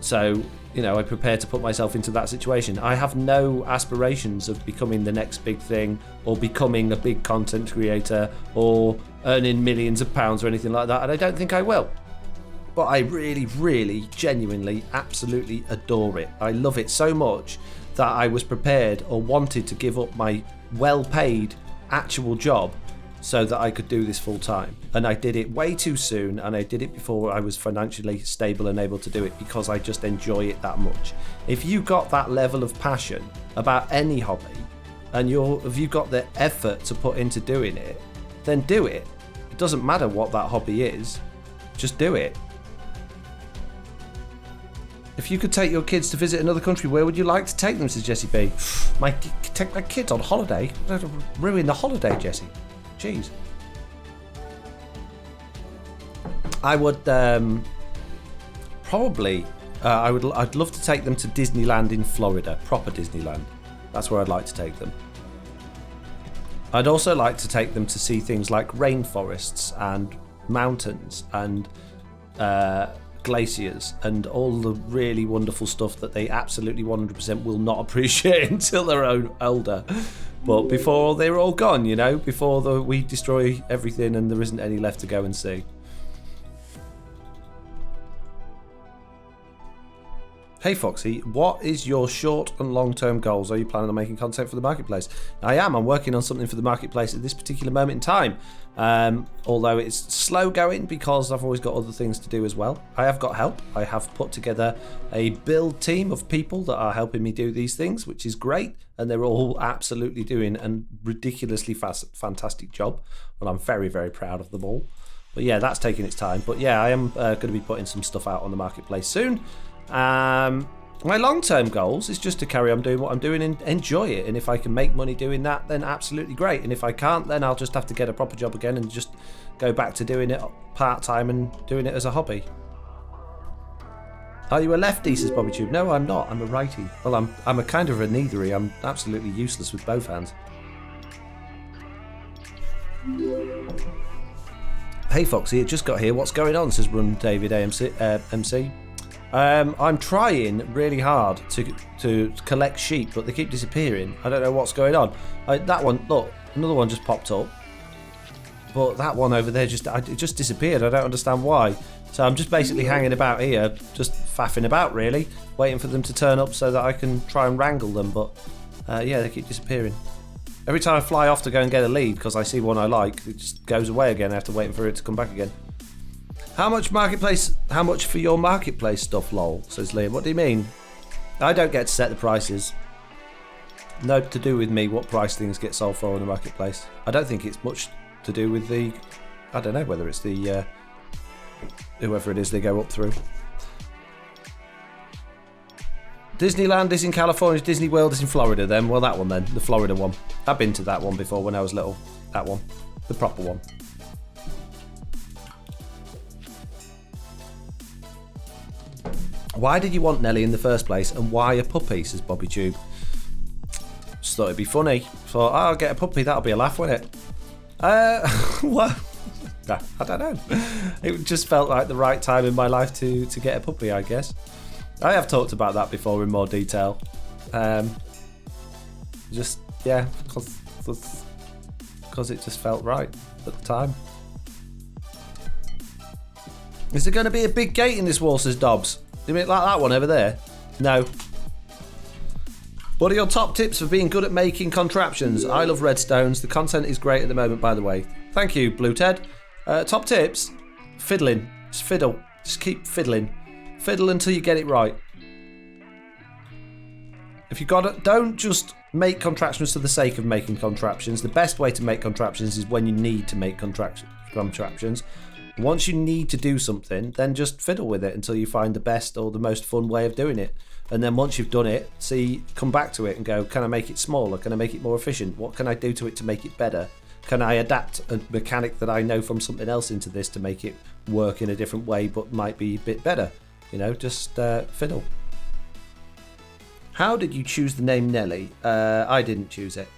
So, I prepare to put myself into that situation. I have no aspirations of becoming the next big thing, or becoming a big content creator, or earning millions of pounds or anything like that, and I don't think I will. But I really, really, genuinely, absolutely adore it. I love it so much that I was prepared or wanted to give up my well-paid actual job so that I could do this full time. And I did it way too soon, and I did it before I was financially stable and able to do it, because I just enjoy it that much. If you got that level of passion about any hobby, and if you've got the effort to put into doing it, then do it. It doesn't matter what that hobby is, just do it. If you could take your kids to visit another country, where would you like to take them, says Jessie B? Take my kids on holiday? Ruin the holiday, Jessie. Jeez. I would probably. I'd love to take them to Disneyland in Florida, proper Disneyland. That's where I'd like to take them. I'd also like to take them to see things like rainforests and mountains and glaciers and all the really wonderful stuff that they absolutely 100% will not appreciate until they're older. But before they're all gone, before we destroy everything and there isn't any left to go and see. Hey Foxy, what is your short and long-term goals? Are you planning on making content for the marketplace? I am. I'm working on something for the marketplace at this particular moment in time. Although it's slow going because I've always got other things to do as well. I have got help. I have put together a build team of people that are helping me do these things, which is great. And they're all absolutely doing a ridiculously fantastic job. And I'm very, very proud of them all. But yeah, that's taking its time. But yeah, I am going to be putting some stuff out on the marketplace soon. My long-term goals is just to carry on doing what I'm doing and enjoy it, and if I can make money doing that, then absolutely great, and if I can't, then I'll just have to get a proper job again and just go back to doing it part-time and doing it as a hobby. Are you a lefty, says Bobby Tube? No, I'm not. I'm a righty. Well, I'm a kind of a neithery. I'm absolutely useless with both hands. Hey Foxy, it just got here. What's going on, says Run David MC. I'm trying really hard to collect sheep, but they keep disappearing. I don't know what's going on. That one, look, another one just popped up, but that one over there it just disappeared. I don't understand why. So I'm just basically hanging about here, just faffing about really, waiting for them to turn up so that I can try and wrangle them. But yeah, they keep disappearing. Every time I fly off to go and get a lead because I see one I like, it just goes away again. I have to wait for it to come back again. How much for your marketplace stuff, lol, says Liam. What do you mean? I don't get to set the prices. No to do with me what price things get sold for on the marketplace. I don't think it's much to do with the, I don't know whether it's the, whoever it is they go up through. Disneyland is in California, Disney World is in Florida then. Well, that one then, the Florida one. I've been to that one before when I was little. That one, the proper one. Why did you want Nelly in the first place, and why a puppy, says Bobby Tube. Just thought it'd be funny. Thought, I'll get a puppy, that'll be a laugh, won't it? What? I don't know. It just felt like the right time in my life to get a puppy, I guess. I have talked about that before in more detail. Just, yeah, because it just felt right at the time. Is there going to be a big gate in this wall, says Dobbs? You mean like that one over there? No. What are your top tips for being good at making contraptions? I love redstones. The content is great at the moment, by the way. Thank you, Blue Ted. Top tips? Fiddling. Just fiddle. Just keep fiddling. Fiddle until you get it right. If you got it, don't just make contraptions for the sake of making contraptions. The best way to make contraptions is when you need to make contraptions. Once you need to do something, then just fiddle with it until you find the best or the most fun way of doing it. And then once you've done it, come back to it and go, can I make it smaller? Can I make it more efficient? What can I do to it to make it better? Can I adapt a mechanic that I know from something else into this to make it work in a different way but might be a bit better? You know, just fiddle. How did you choose the name Nelly? I didn't choose it.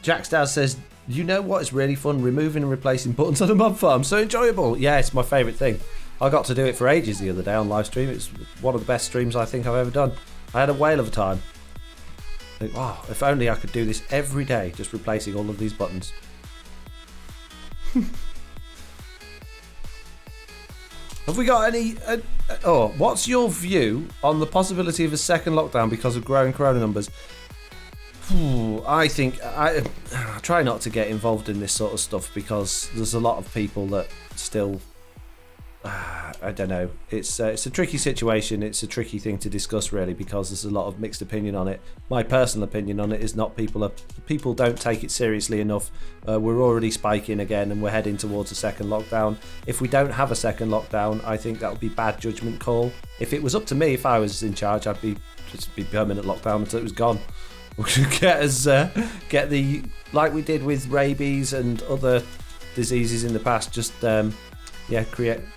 Jack's dad says, you know what is really fun? Removing and replacing buttons on a mob farm. So enjoyable. Yeah, it's my favourite thing. I got to do it for ages the other day on live stream. It's one of the best streams I think I've ever done. I had a whale of a time. Like, wow, if only I could do this every day, just replacing all of these buttons. Have we got any... what's your view on the possibility of a second lockdown because of growing corona numbers? I think... I try not to get involved in this sort of stuff because there's a lot of people that still... I don't know. It's a tricky situation. It's a tricky thing to discuss, really, because there's a lot of mixed opinion on it. My personal opinion on it is not people don't take it seriously enough. We're already spiking again, and we're heading towards a second lockdown. If we don't have a second lockdown, I think that would be bad judgment call. If it was up to me, if I was in charge, I'd be permanent lockdown until it was gone. We should get the like we did with rabies and other diseases in the past. Just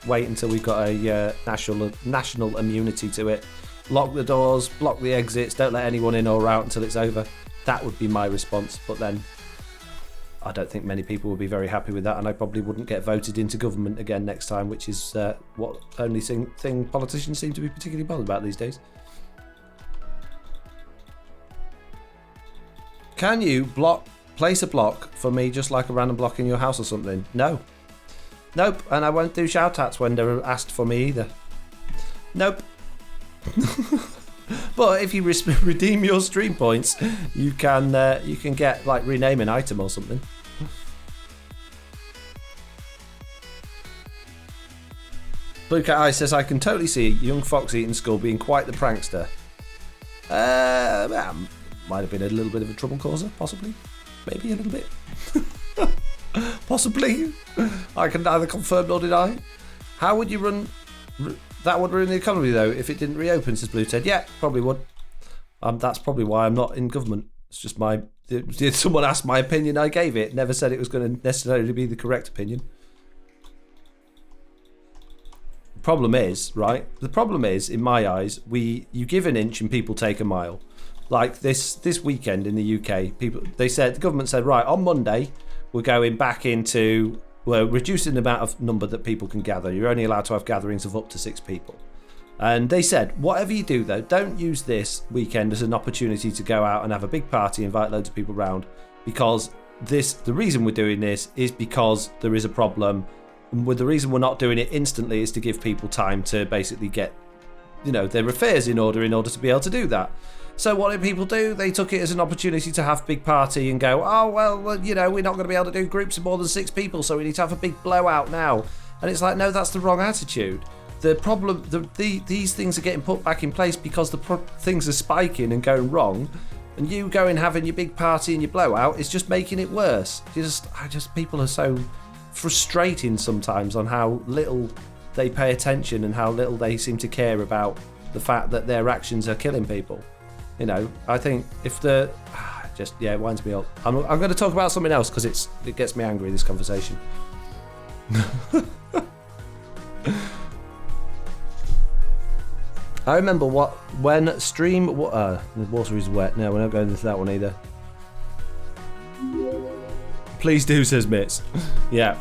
wait until we've got a national immunity to it. Lock the doors, block the exits, don't let anyone in or out until it's over. That would be my response. But then I don't think many people would be very happy with that, and I probably wouldn't get voted into government again next time, which is what only thing politicians seem to be particularly bothered about these days. Can you place a block for me, just like a random block in your house or something? No. Nope, and I won't do shout-outs when they're asked for me either. Nope. But if you redeem your stream points, you can get, like, rename an item or something. Blue Cat Eye says, I can totally see young Fox Eaton Skull being quite the prankster. Might have been a little bit of a trouble causer, possibly. Maybe a little bit. Possibly. I can neither confirm nor deny. How would you run... That would ruin the economy, though, if it didn't reopen, says Blue Ted. Yeah, probably would. That's probably why I'm not in government. It's just my... Someone asked my opinion, I gave it. Never said it was going to necessarily be the correct opinion. The problem is, right? The problem is, in my eyes, you give an inch and people take a mile. Like this weekend in the UK, the government said, right, on Monday... We're going back into, reducing the amount of number that people can gather. You're only allowed to have gatherings of up to 6 people. And they said, whatever you do, though, don't use this weekend as an opportunity to go out and have a big party, invite loads of people round, because the reason we're doing this is because there is a problem. And the reason we're not doing it instantly is to give people time to basically get, their affairs in order to be able to do that. So what did people do? They took it as an opportunity to have a big party and go, oh, well, we're not going to be able to do groups of more than 6 people, so we need to have a big blowout now. And it's like, no, that's the wrong attitude. The problem, these things are getting put back in place because things are spiking and going wrong, and you going having your big party and your blowout is just making it worse. People are so frustrating sometimes on how little they pay attention and how little they seem to care about the fact that their actions are killing people. I think if it winds me up. I'm going to talk about something else because it gets me angry, this conversation. I remember when stream... the water is wet. No, we're not going into that one either. Please do, says Mitz. Yeah.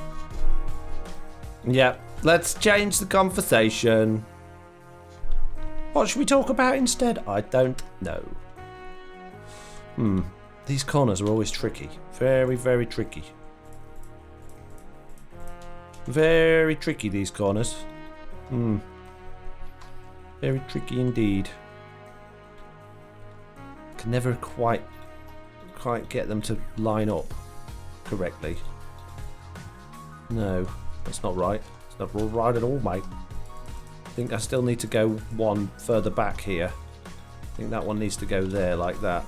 Yeah, let's change the conversation. What should we talk about instead? I don't know. These corners are always tricky. Very, very tricky. Very tricky, these corners. Very tricky indeed. Can never quite get them to line up correctly. No, that's not right. It's not right at all, mate. I think I still need to go one further back here. I think that one needs to go there like that.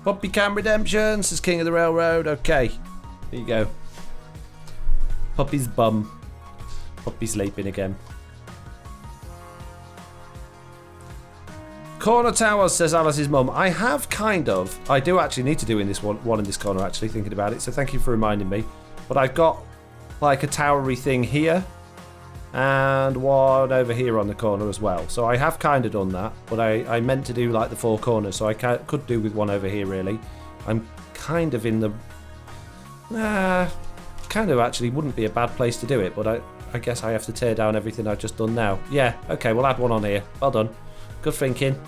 Puppy Cam Redemption says King of the Railroad. Okay, there you go. Puppy's bum. Puppy sleeping again. Corner Towers says Alice's mum. I have kind of. I do actually need to do in this one in this corner, actually, thinking about it. So thank you for reminding me. But I've got like a towery thing here. And one over here on the corner as well. So I have kind of done that. But I meant to do like the four corners. So I could do with one over here, really. I'm kind of in the... kind of actually wouldn't be a bad place to do it. But I guess I have to tear down everything I've just done now. Yeah, okay, we'll add one on here. Well done. Good thinking.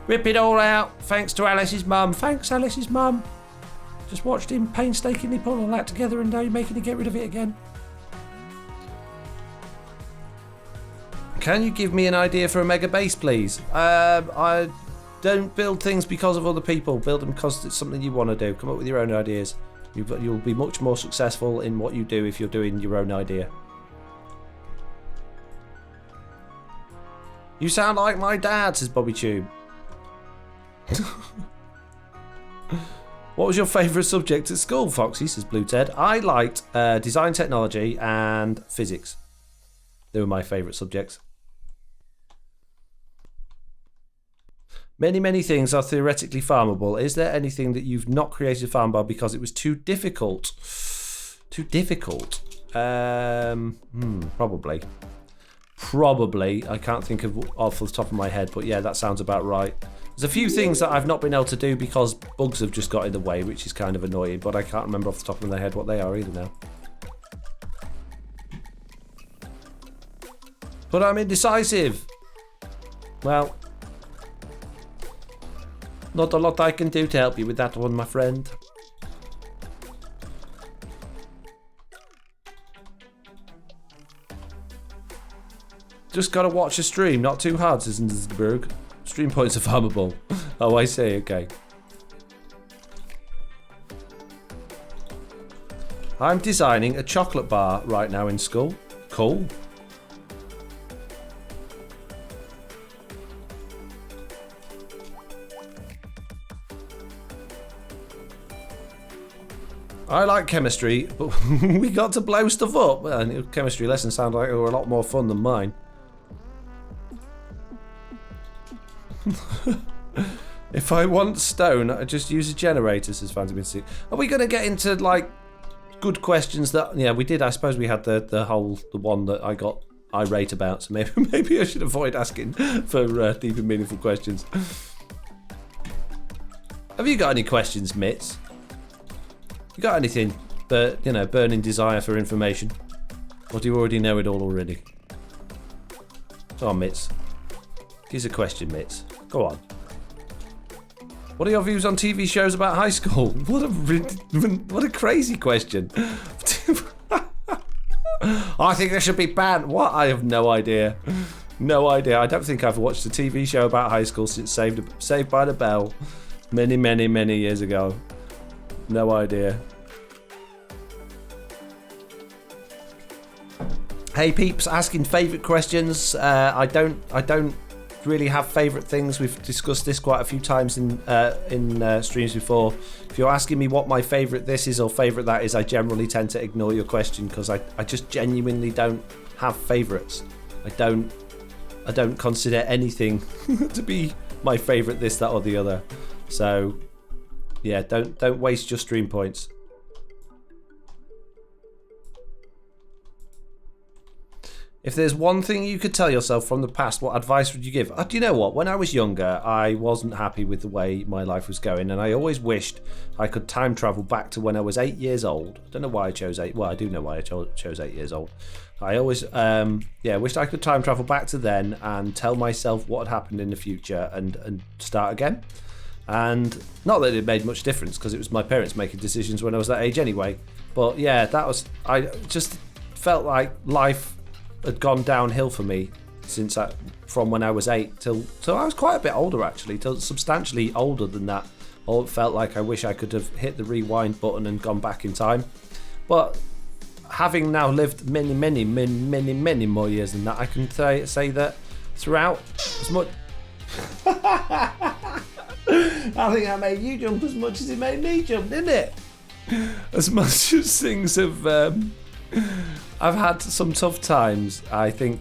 Rip it all out. Thanks to Alice's mum. Thanks, Alice's mum. Just watched him painstakingly pull all that together and now you're making him get rid of it again. Can you give me an idea for a mega base, please? I don't build things because of other people. Build them because it's something you want to do. Come up with your own ideas. You'll be much more successful in what you do if you're doing your own idea. You sound like my dad, says Bobby Tube. What was your favourite subject at school, Foxy, says Blue Ted. I liked design technology and physics. They were my favourite subjects. Many, many things are theoretically farmable. Is there anything that you've not created a farm bar because it was too difficult? Too difficult? Probably. Probably. I can't think of off the top of my head, but yeah, that sounds about right. There's a few things that I've not been able to do because bugs have just got in the way, which is kind of annoying, but I can't remember off the top of my head what they are either now. But I'm indecisive. Well, not a lot I can do to help you with that one, my friend. Just gotta watch a stream, not too hard, says Berg. Stream points are farmable. Oh, I see, okay. I'm designing a chocolate bar right now in school. Cool. I like chemistry, but we got to blow stuff up. Well, chemistry lessons sound like they were a lot more fun than mine. If I want stone, I just use a generator, says Phantom Instinct. Are we going to get into, like, good questions that... Yeah, we did. I suppose we had the one that I got irate about, so maybe I should avoid asking for deep and meaningful questions. Have you got any questions, Mitts? You got anything that, you know, burning desire for information? Or do you already know it all already? Go on, Mitts. Here's a question, Mitts. Go on. What are your views on TV shows about high school? What a crazy question. I think they should be banned. What? I have no idea. No idea. I don't think I've watched a TV show about high school since Saved by the Bell many, many, many years ago. No idea. Hey peeps, asking favourite questions. I don't really have favourite things. We've discussed this quite a few times in streams before. If you're asking me what my favourite this is or favourite that is, I generally tend to ignore your question because I just genuinely don't have favourites. I don't consider anything to be my favourite this, that or the other. So yeah, don't waste your stream points. If there's one thing you could tell yourself from the past, what advice would you give? Do you know what? When I was younger, I wasn't happy with the way my life was going, and I always wished I could time travel back to when I was 8 years old. I don't know why I chose 8. Well, I do know why I chose 8 years old. I always, wished I could time travel back to then and tell myself what had happened in the future and start again. And not that it made much difference because it was my parents making decisions when I was that age anyway. But yeah, felt like life had gone downhill for me from when I was 8 till I was quite a bit older, actually, till substantially older than that. Or it felt like I wish I could have hit the rewind button and gone back in time. But having now lived many more years than that, I can say that throughout as much. I think I made you jump as much as it made me jump, didn't it? As much as things have, I've had some tough times. I think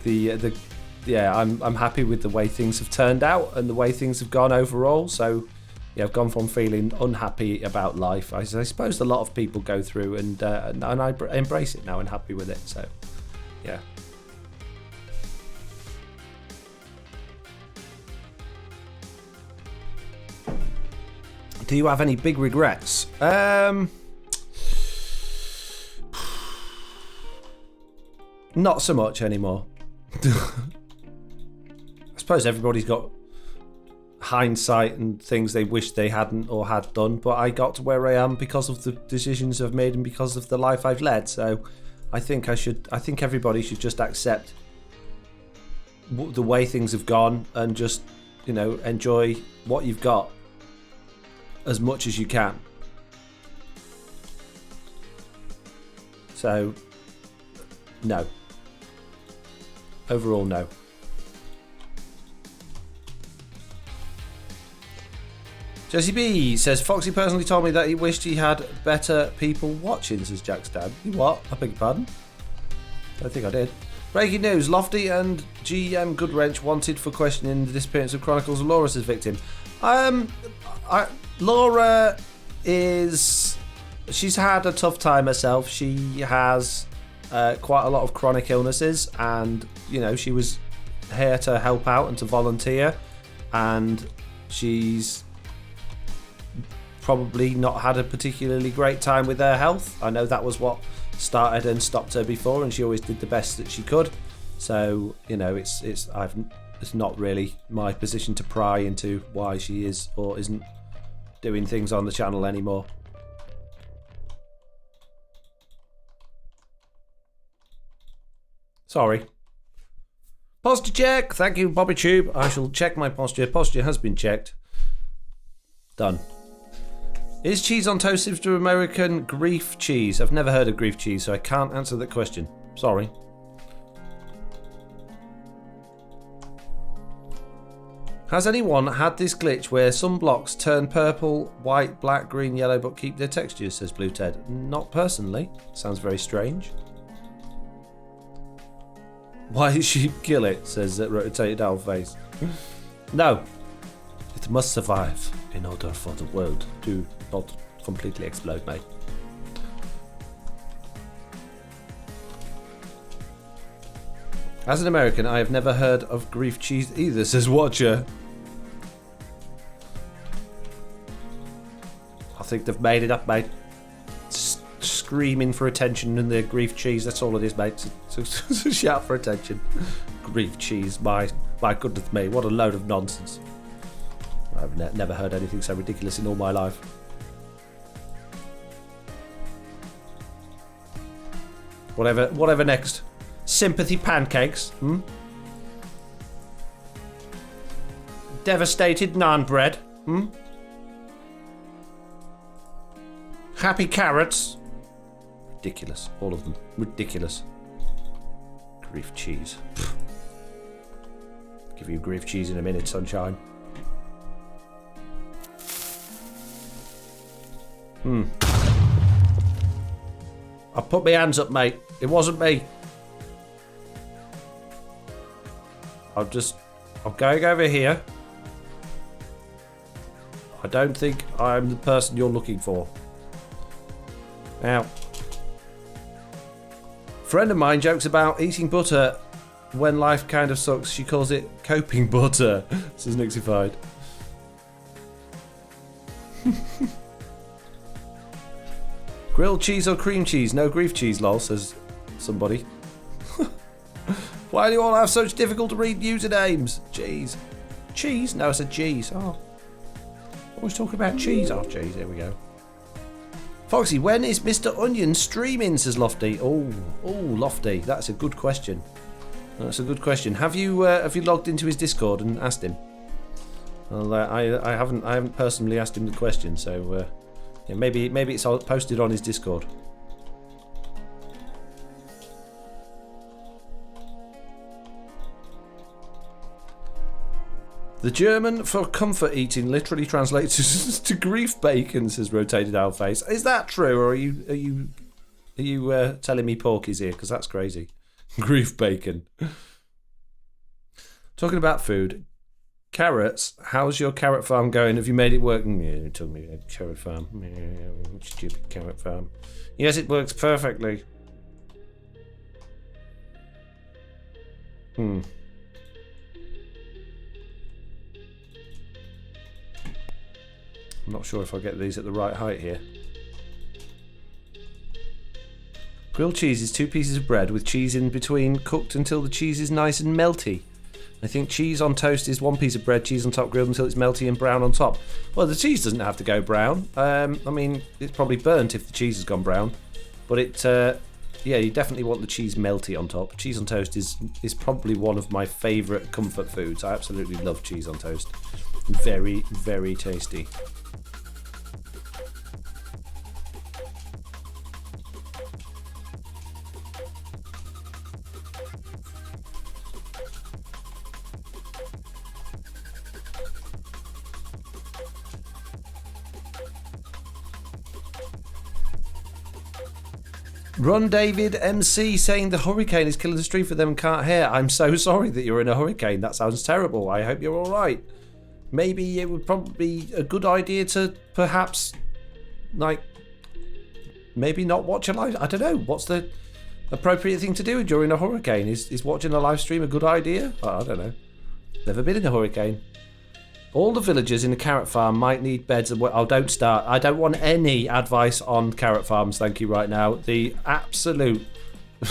I'm happy with the way things have turned out and the way things have gone overall. So, yeah, I've gone from feeling unhappy about life, I suppose a lot of people go through, and I embrace it now and happy with it. So, yeah. Do you have any big regrets? Not so much anymore. I suppose everybody's got hindsight and things they wish they hadn't or had done, but I got to where I am because of the decisions I've made and because of the life I've led. So I think everybody should just accept the way things have gone and just, enjoy what you've got as much as you can. So, no. Overall, no. Jesse B says, Foxy personally told me that he wished he had better people watching, says Jack's dad. You what? I beg your pardon? I don't think I did. Breaking news, Lofty and GM Goodwrench wanted for questioning the disappearance of Chronicles of Laura's victim. Laura she's had a tough time herself. She has quite a lot of chronic illnesses, and she was here to help out and to volunteer, and she's probably not had a particularly great time with her health. I know that was what started and stopped her before, and she always did the best that she could. So it's not really my position to pry into why she is or isn't doing things on the channel anymore. Sorry. Posture check. Thank you, Bobby Tube. I shall check my posture. Posture has been checked. Done. Is cheese on toast similar to American grief cheese? I've never heard of grief cheese, so I can't answer that question. Sorry. Has anyone had this glitch where some blocks turn purple, white, black, green, yellow, but keep their textures, says Blue Ted? Not personally. Sounds very strange. Why did she kill it, says Rotated Owl Face. No. It must survive in order for the world to not completely explode, mate. As an American, I have never heard of grief cheese either, says Watcher. I think they've made it up, mate. Screaming for attention and their grief cheese, that's all it is, mate. So shout for attention. Grief cheese, my goodness me, what a load of nonsense. I've never heard anything so ridiculous in all my life. Whatever next. Sympathy pancakes, Devastated naan bread, Happy carrots. Ridiculous, all of them. Ridiculous. Grief cheese. Give you grief cheese in a minute, sunshine. I put my hands up, mate. It wasn't me. I'm going over here. I don't think I'm the person you're looking for. Now, a friend of mine jokes about eating butter when life kind of sucks. She calls it coping butter, says Nixified. Grilled cheese or cream cheese? No grief cheese, lol, says somebody. Why do you all have such difficult to read usernames? Jeez. Cheese? No, I said cheese. Oh. Always talking about cheese. Oh, cheese. Here we go. Foxy, when is Mr. Onion streaming, says Lofty. Oh, Lofty, that's a good question. That's a good question. Have you logged into his Discord and asked him? Well, I haven't personally asked him the question, so yeah, maybe it's all posted on his Discord. The German for comfort eating literally translates to grief bacon, says Rotated Owl Face. Is that true, or are you telling me Porky's here? Because that's crazy. Grief bacon. Talking about food, carrots. How's your carrot farm going? Have you made it work? Yeah, talking me about carrot farm. Yeah, stupid carrot farm. Yes, it works perfectly. I'm not sure if I get these at the right height here. Grilled cheese is 2 pieces of bread with cheese in between, cooked until the cheese is nice and melty. I think cheese on toast is 1 piece of bread, cheese on top, grilled until it's melty and brown on top. Well, the cheese doesn't have to go brown. I mean, it's probably burnt if the cheese has gone brown. But yeah, you definitely want the cheese melty on top. Cheese on toast is probably one of my favourite comfort foods. I absolutely love cheese on toast. Very, very tasty. Run David MC saying the hurricane is killing the stream for them and can't hear. I'm so sorry that you're in a hurricane. That sounds terrible. I hope you're all right. Maybe it would probably be a good idea to perhaps, like, maybe not watch a live. I don't know. What's the appropriate thing to do during a hurricane? Is watching a live stream a good idea? I don't know. Never been in a hurricane. All the villagers in the carrot farm might need beds. Oh, don't start. I don't want any advice on carrot farms, thank you, right now. The absolute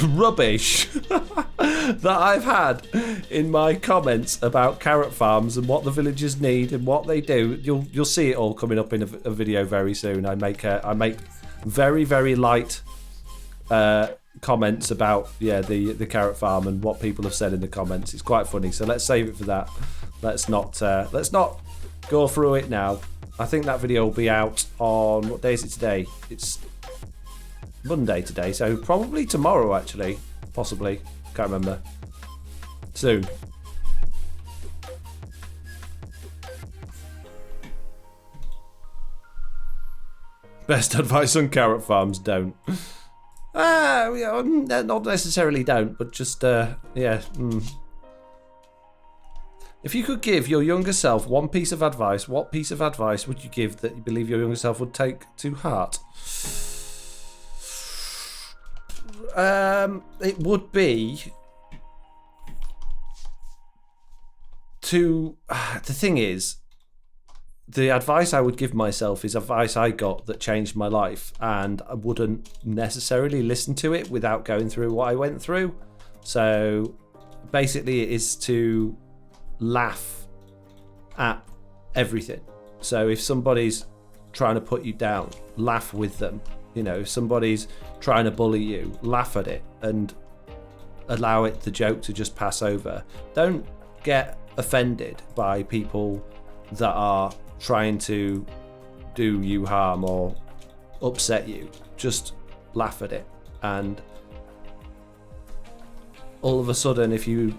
rubbish that I've had in my comments about carrot farms and what the villagers need and what they do. You'll see it all coming up in a video very soon. I make very, very light comments about the carrot farm and what people have said in the comments. It's quite funny, so let's save it for that. Let's not go through it now. I think that video will be out on, what day is it today? It's Monday today, so probably tomorrow actually, possibly. Can't remember. Soon. Best advice on carrot farms: don't. Not necessarily don't, but just yeah. If you could give your younger self one piece of advice, what piece of advice would you give that you believe your younger self would take to heart? It would be to... The thing is, the advice I would give myself is advice I got that changed my life, and I wouldn't necessarily listen to it without going through what I went through. So basically it is to laugh at everything. So if somebody's trying to put you down, laugh with them. You know, if somebody's trying to bully you, laugh at it and allow the joke to just pass over. Don't get offended by people that are trying to do you harm or upset you. Just laugh at it, and all of a sudden, if you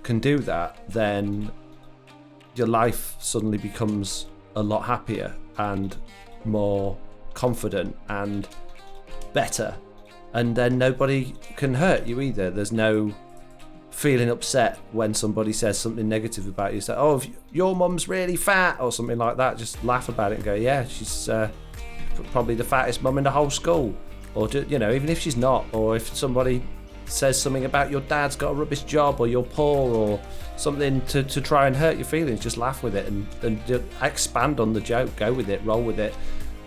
can do that, then your life suddenly becomes a lot happier and more confident and better, and then nobody can hurt you either. There's no feeling upset when somebody says something negative about you. So, oh, if your mum's really fat or something like that, just laugh about it and go, yeah, she's probably the fattest mum in the whole school. Or, you know, even if she's not, or if somebody says something about your dad's got a rubbish job or you're poor or something to try and hurt your feelings, just laugh with it and expand on the joke, go with it, roll with it.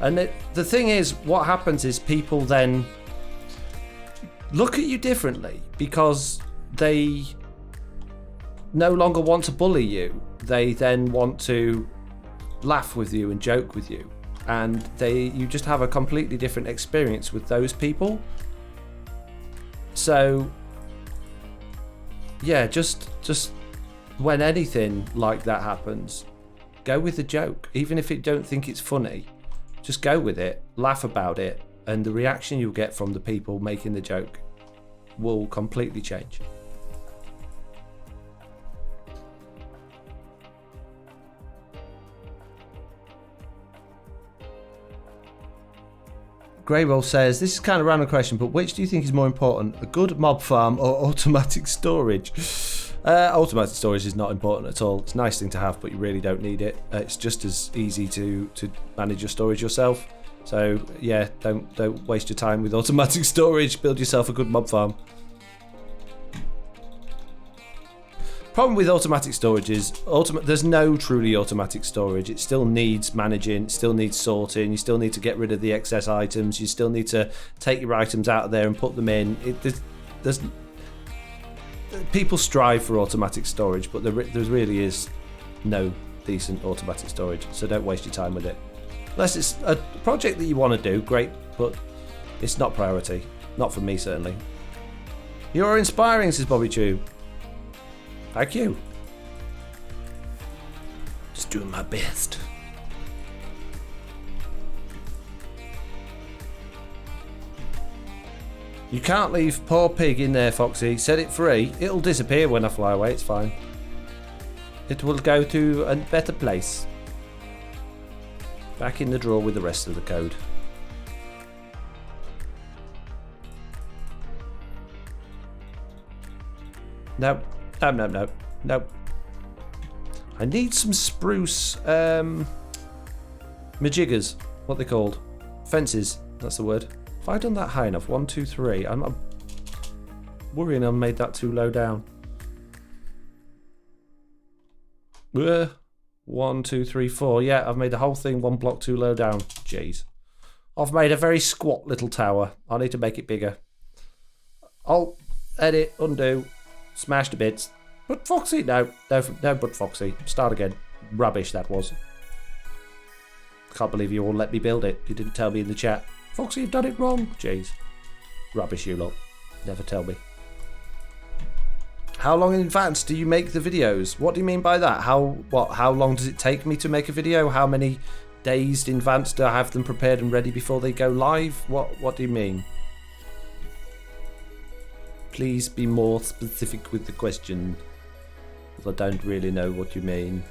And the thing is, what happens is people then look at you differently because they no longer want to bully you. They then want to laugh with you and joke with you. and you just have a completely different experience with those people. So yeah, just when anything like that happens, go with the joke. Even if you don't think it's funny, just go with it, laugh about it, and the reaction you'll get from the people making the joke will completely change. Greywell says, this is kind of a random question, but which do you think is more important, a good mob farm or automatic storage? Automatic storage is not important at all. It's a nice thing to have, but you really don't need it. It's just as easy to manage your storage yourself. So yeah, don't waste your time with automatic storage. Build yourself a good mob farm. Problem with automatic storage is there's no truly automatic storage. It still needs managing, it still needs sorting, you still need to get rid of the excess items, you still need to take your items out of there and put them in. There's people strive for automatic storage, but there really is no decent automatic storage, so don't waste your time with it. Unless it's a project that you want to do, great, but it's not priority. Not for me, certainly. You're inspiring, says Bobby Chew. Thank you. Just doing my best. You can't leave poor pig in there, Foxy. Set it free. It'll disappear when I fly away. It's fine. It will go to a better place. Back in the drawer with the rest of the code. No. No. I need some spruce majiggers. What they called? Fences. That's the word. Have I done that high enough? 1, 2, 3. I'm worrying I made that too low down. 1, 2, 3, 4. Yeah, I've made the whole thing 1 block too low down. Jeez. I've made a very squat little tower. I need to make it bigger. I'll edit, undo, smash to bits. But Foxy, no, but Foxy. Start again. Rubbish that was. Can't believe you all let me build it. You didn't tell me in the chat. Foxy, you've done it wrong. Jeez. Rubbish you lot. Never tell me. How long in advance do you make the videos? What do you mean by that? How long does it take me to make a video? How many days in advance do I have them prepared and ready before they go live? What do you mean? Please be more specific with the question. I don't really know what you mean.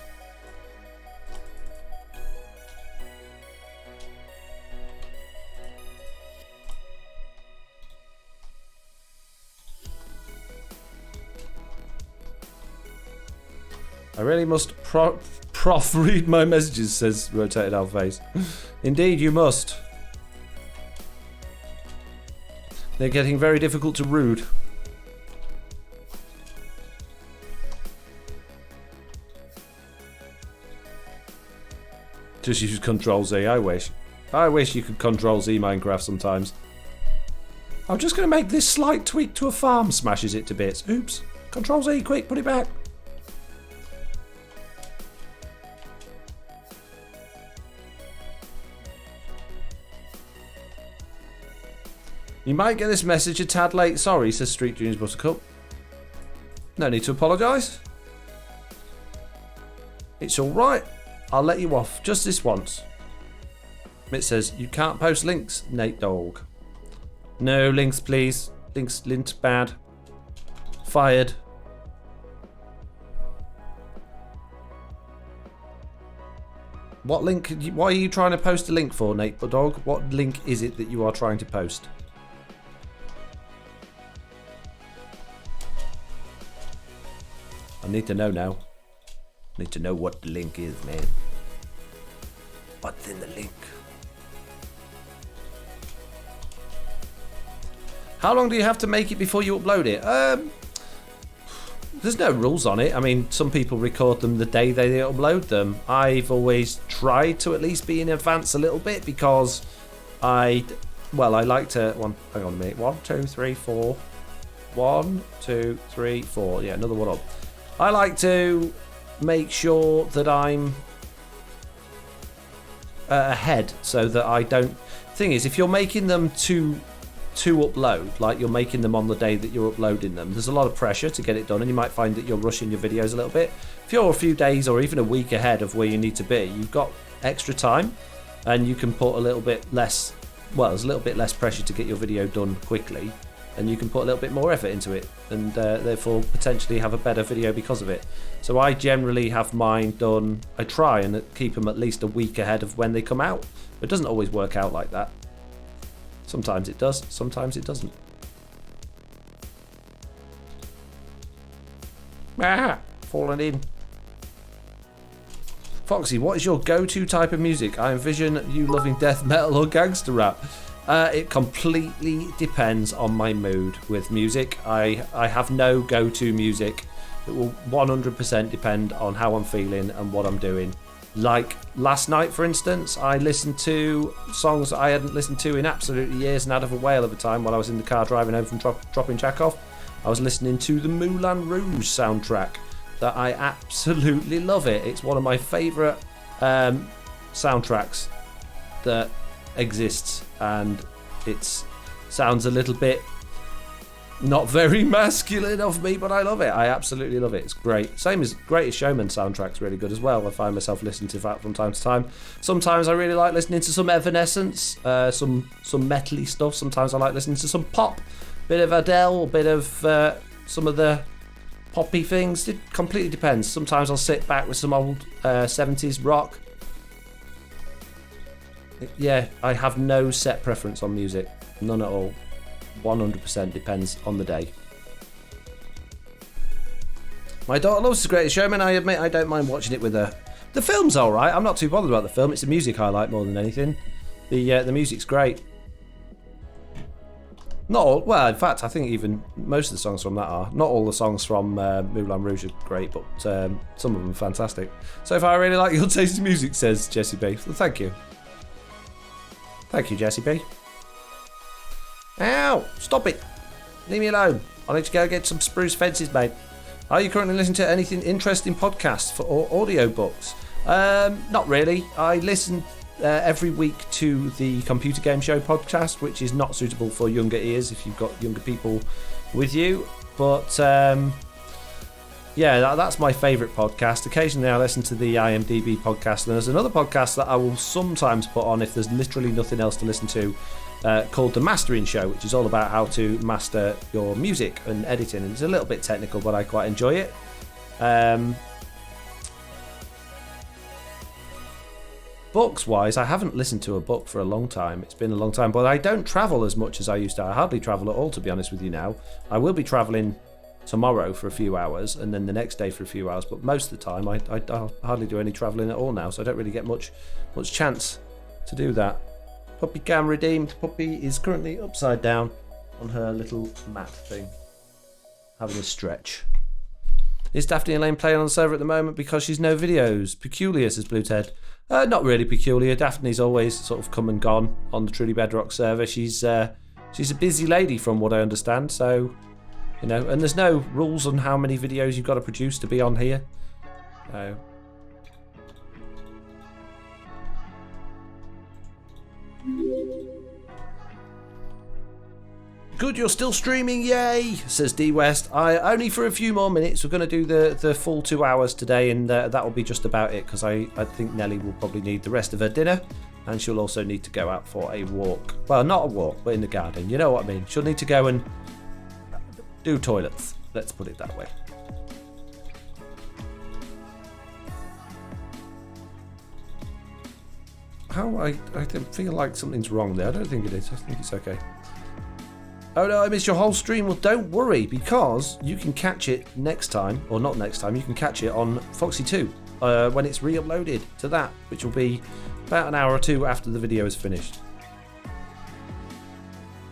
I really must proofread my messages, says Rotated Alphace. Indeed, you must. They're getting very difficult to read. Just use Control Z, I wish. I wish you could Control Z Minecraft sometimes. I'm just going to make this slight tweak to a farm, smashes it to bits. Oops. Control Z, quick, put it back. You might get this message a tad late. Sorry, says Street Juniors Buttercup. No need to apologise. It's alright. I'll let you off just this once. It says, you can't post links, Nate Dog. No links, please. Links bad. Fired. What link? Why are you trying to post a link for, Nate Dog? What link is it that you are trying to post? I need to know now. Need to know what the link is, man. What's in the link? How long do you have to make it before you upload it? There's no rules on it. I mean, some people record them the day they upload them. I've always tried to at least be in advance a little bit because I like to... hang on a minute. 1, 2, 3, 4. 1, 2, 3, 4. Yeah, another one up. I like to make sure that I'm ahead so that I don't. Thing is, if you're making them to upload, like you're making them on the day that you're uploading them, there's a lot of pressure to get it done, and you might find that you're rushing your videos a little bit. If you're a few days or even a week ahead of where you need to be, you've got extra time, and you can put a little bit less. Well, there's a little bit less pressure to get your video done quickly, and you can put a little bit more effort into it, and therefore potentially have a better video because of it. So I generally have mine done. I try and keep them at least a week ahead of when they come out. It doesn't always work out like that. Sometimes it does, sometimes it doesn't. Falling in. Foxy, what is your go-to type of music? I envision you loving death metal or gangster rap. It completely depends on my mood with music. I have no go-to music. It will 100% depend on how I'm feeling and what I'm doing. Like last night, for instance, I listened to songs that I hadn't listened to in absolutely years and out of a whale of a time while I was in the car driving home from dropping Jack off. I was listening to the Moulin Rouge soundtrack that I absolutely love it. It's one of my favourite soundtracks that exists, and it sounds a little bit not very masculine of me, but I love it. I absolutely love it. It's great. Same as Greatest Showman soundtrack's really good as well. I find myself listening to that from time to time. Sometimes I really like listening to some Evanescence, some metally stuff. Sometimes I like listening to some pop, bit of Adele, bit of some of the poppy things. It completely depends. Sometimes I'll sit back with some old 70s rock. Yeah, I have no set preference on music. None at all. 100% depends on the day. My daughter loves The Greatest Showman. I admit I don't mind watching it with her. The film's alright. I'm not too bothered about the film. It's the music I like more than anything. The music's great. Not all, well, in fact, I think even most of the songs from that are. Not all the songs from Moulin Rouge are great, but some of them are fantastic. So far, I really like your taste in music, says Jessie B. Well, thank you. Thank you, Jessie B. Ow! Stop it! Leave me alone. I need to go get some spruce fences, mate. Are you currently listening to anything interesting podcasts or audio books? Not really. I listen every week to the Computer Game Show podcast, which is not suitable for younger ears if you've got younger people with you. But yeah, that's my favourite podcast. Occasionally I listen to the IMDb podcast, and there's another podcast that I will sometimes put on if there's literally nothing else to listen to, called The Mastering Show, which is all about how to master your music and editing. And it's a little bit technical, but I quite enjoy it. Books wise, I haven't listened to a book for a long time. It's been a long time, but I don't travel as much as I used to. I hardly travel at all, to be honest with you now. I will be travelling tomorrow for a few hours, and then the next day for a few hours, but most of the time I hardly do any travelling at all now, so I don't really get much chance to do that. Puppy cam redeemed. Puppy is currently upside down on her little mat thing, having a stretch. Is Daphne Elaine playing on the server at the moment because she's no videos? Peculiar, says Blue Ted. Not really peculiar. Daphne's always sort of come and gone on the Truly Bedrock server. She's a busy lady from what I understand, so, you know, and there's no rules on how many videos you've got to produce to be on here. So. Good, you're still streaming, yay, says D West. Only for a few more minutes. We're going to do the full 2 hours today, and that will be just about it, because I think Nelly will probably need the rest of her dinner, and she'll also need to go out for a walk. Well, not a walk, but in the garden, you know what I mean. She'll need to go and do toilets, let's put it that way. I feel like something's wrong there. I don't think it is. I think it's okay. Oh no, I missed your whole stream. Well, don't worry, because you can catch it next time, or not next time, you can catch it on Foxy 2 when it's re-uploaded to that, which will be about an hour or two after the video is finished.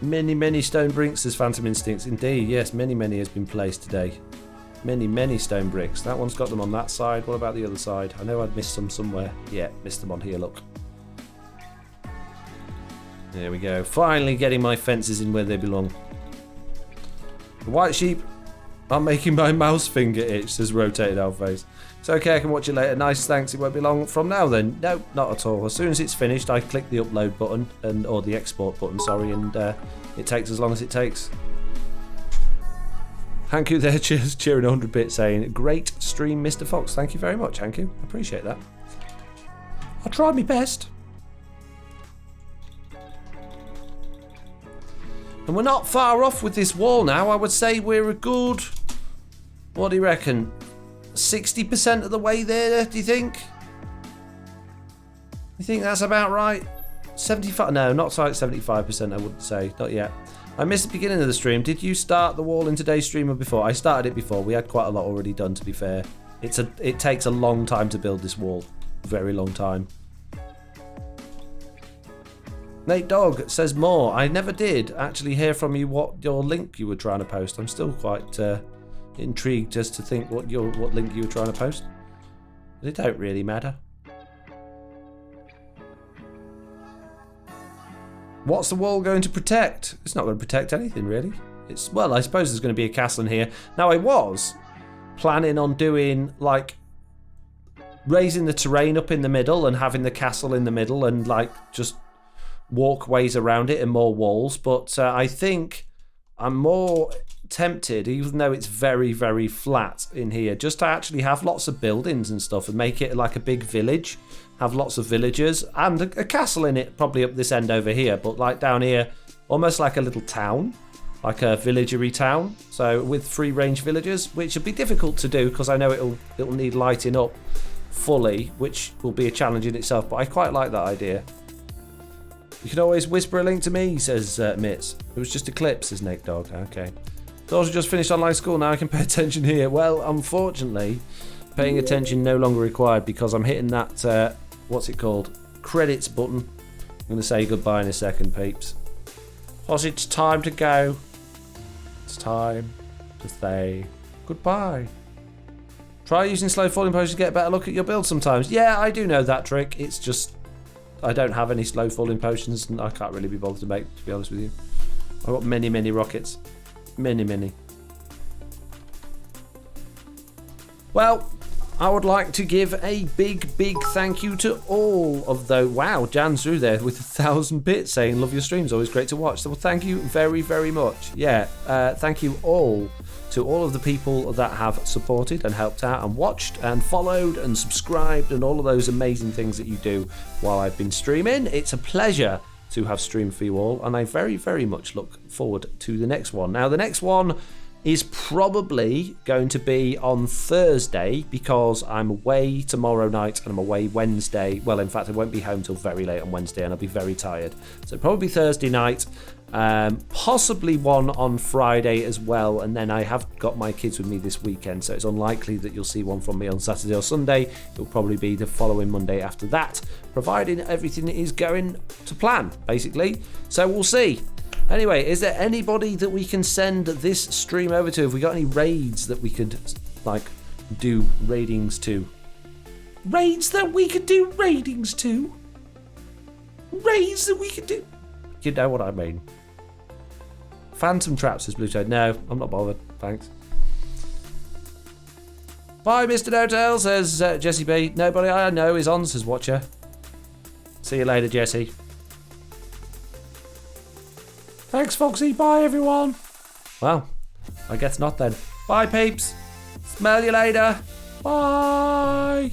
Many stone bricks, says Phantom Instincts. Indeed, yes, many has been placed today. Many stone bricks. That one's got them on that side. What about the other side? I know I'd missed some somewhere. Yeah, missed them on here, look. There we go. Finally getting my fences in where they belong. The white sheep I'm making my mouse finger itch, says Rotated Outface. It's okay, I can watch it later. Nice, thanks. It won't be long from now then. No, not at all. As soon as it's finished, I click the upload button, or the export button, sorry, and it takes as long as it takes. Hanku there, cheering 100 bits, saying, great stream, Mr. Fox. Thank you very much, Hanku. I appreciate that. I tried my best. And we're not far off with this wall now. I would say we're a good... What do you reckon? 60% of the way there, do you think? You think that's about right? 75? No, not quite 75%, I wouldn't say. Not yet. I missed the beginning of the stream. Did you start the wall in today's stream or before? I started it before. We had quite a lot already done, to be fair. It takes a long time to build this wall. Very long time. Nate Dog says more. I never did actually hear from you what your link you were trying to post. I'm still quite intrigued as to think what link you were trying to post. But it don't really matter. What's the wall going to protect? It's not going to protect anything really. Well, I suppose there's going to be a castle in here. Now I was planning on doing like raising the terrain up in the middle and having the castle in the middle and like just walkways around it and more walls, but I think I'm more tempted, even though it's very, very flat in here, just to actually have lots of buildings and stuff and make it like a big village, have lots of villagers and a castle in it, probably up this end over here, but like down here, almost like a little town, like a villagery town, so with free range villagers, which would be difficult to do because I know it'll need lighting up fully, which will be a challenge in itself, but I quite like that idea. You can always whisper a link to me, says Mitz. It was just a clip, says Nate Dog. Okay. Those who just finished online school, now I can pay attention here. Well, unfortunately, paying attention no longer required because I'm hitting that, what's it called? Credits button. I'm going to say goodbye in a second, peeps. Because it's time to go. It's time to say goodbye. Try using slow falling potions to get a better look at your build sometimes. Yeah, I do know that trick. It's just... I don't have any slow falling potions and I can't really be bothered to make, to be honest with you. I've got many, many rockets. Many, many. Well, I would like to give a big, big thank you to all of those. Wow, Jan's through there with 1,000 bits saying, love your streams, always great to watch. So thank you very, very much. Yeah, thank you all to all of the people that have supported and helped out and watched and followed and subscribed and all of those amazing things that you do while I've been streaming. It's a pleasure to have streamed for you all, and I very, very much look forward to the next one. Now, the next one is probably going to be on Thursday because I'm away tomorrow night and I'm away Wednesday. Well, in fact, I won't be home till very late on Wednesday and I'll be very tired. So probably Thursday night, possibly one on Friday as well. And then I have got my kids with me this weekend, so it's unlikely that you'll see one from me on Saturday or Sunday. It'll probably be the following Monday after that, providing everything is going to plan, basically. So we'll see. Anyway, is there anybody that we can send this stream over to? Have we got any raids that we could, like, do raidings to? Raids that we could do raidings to? Raids that we could do? You know what I mean. Phantom Traps, says Blue Toad. No, I'm not bothered. Thanks. Bye, Mr. No-Tail, says Jesse B. Nobody I know is on, says Watcher. See you later, Jesse. Thanks, Foxy. Bye, everyone. Well, I guess not then. Bye, peeps. Smell you later. Bye.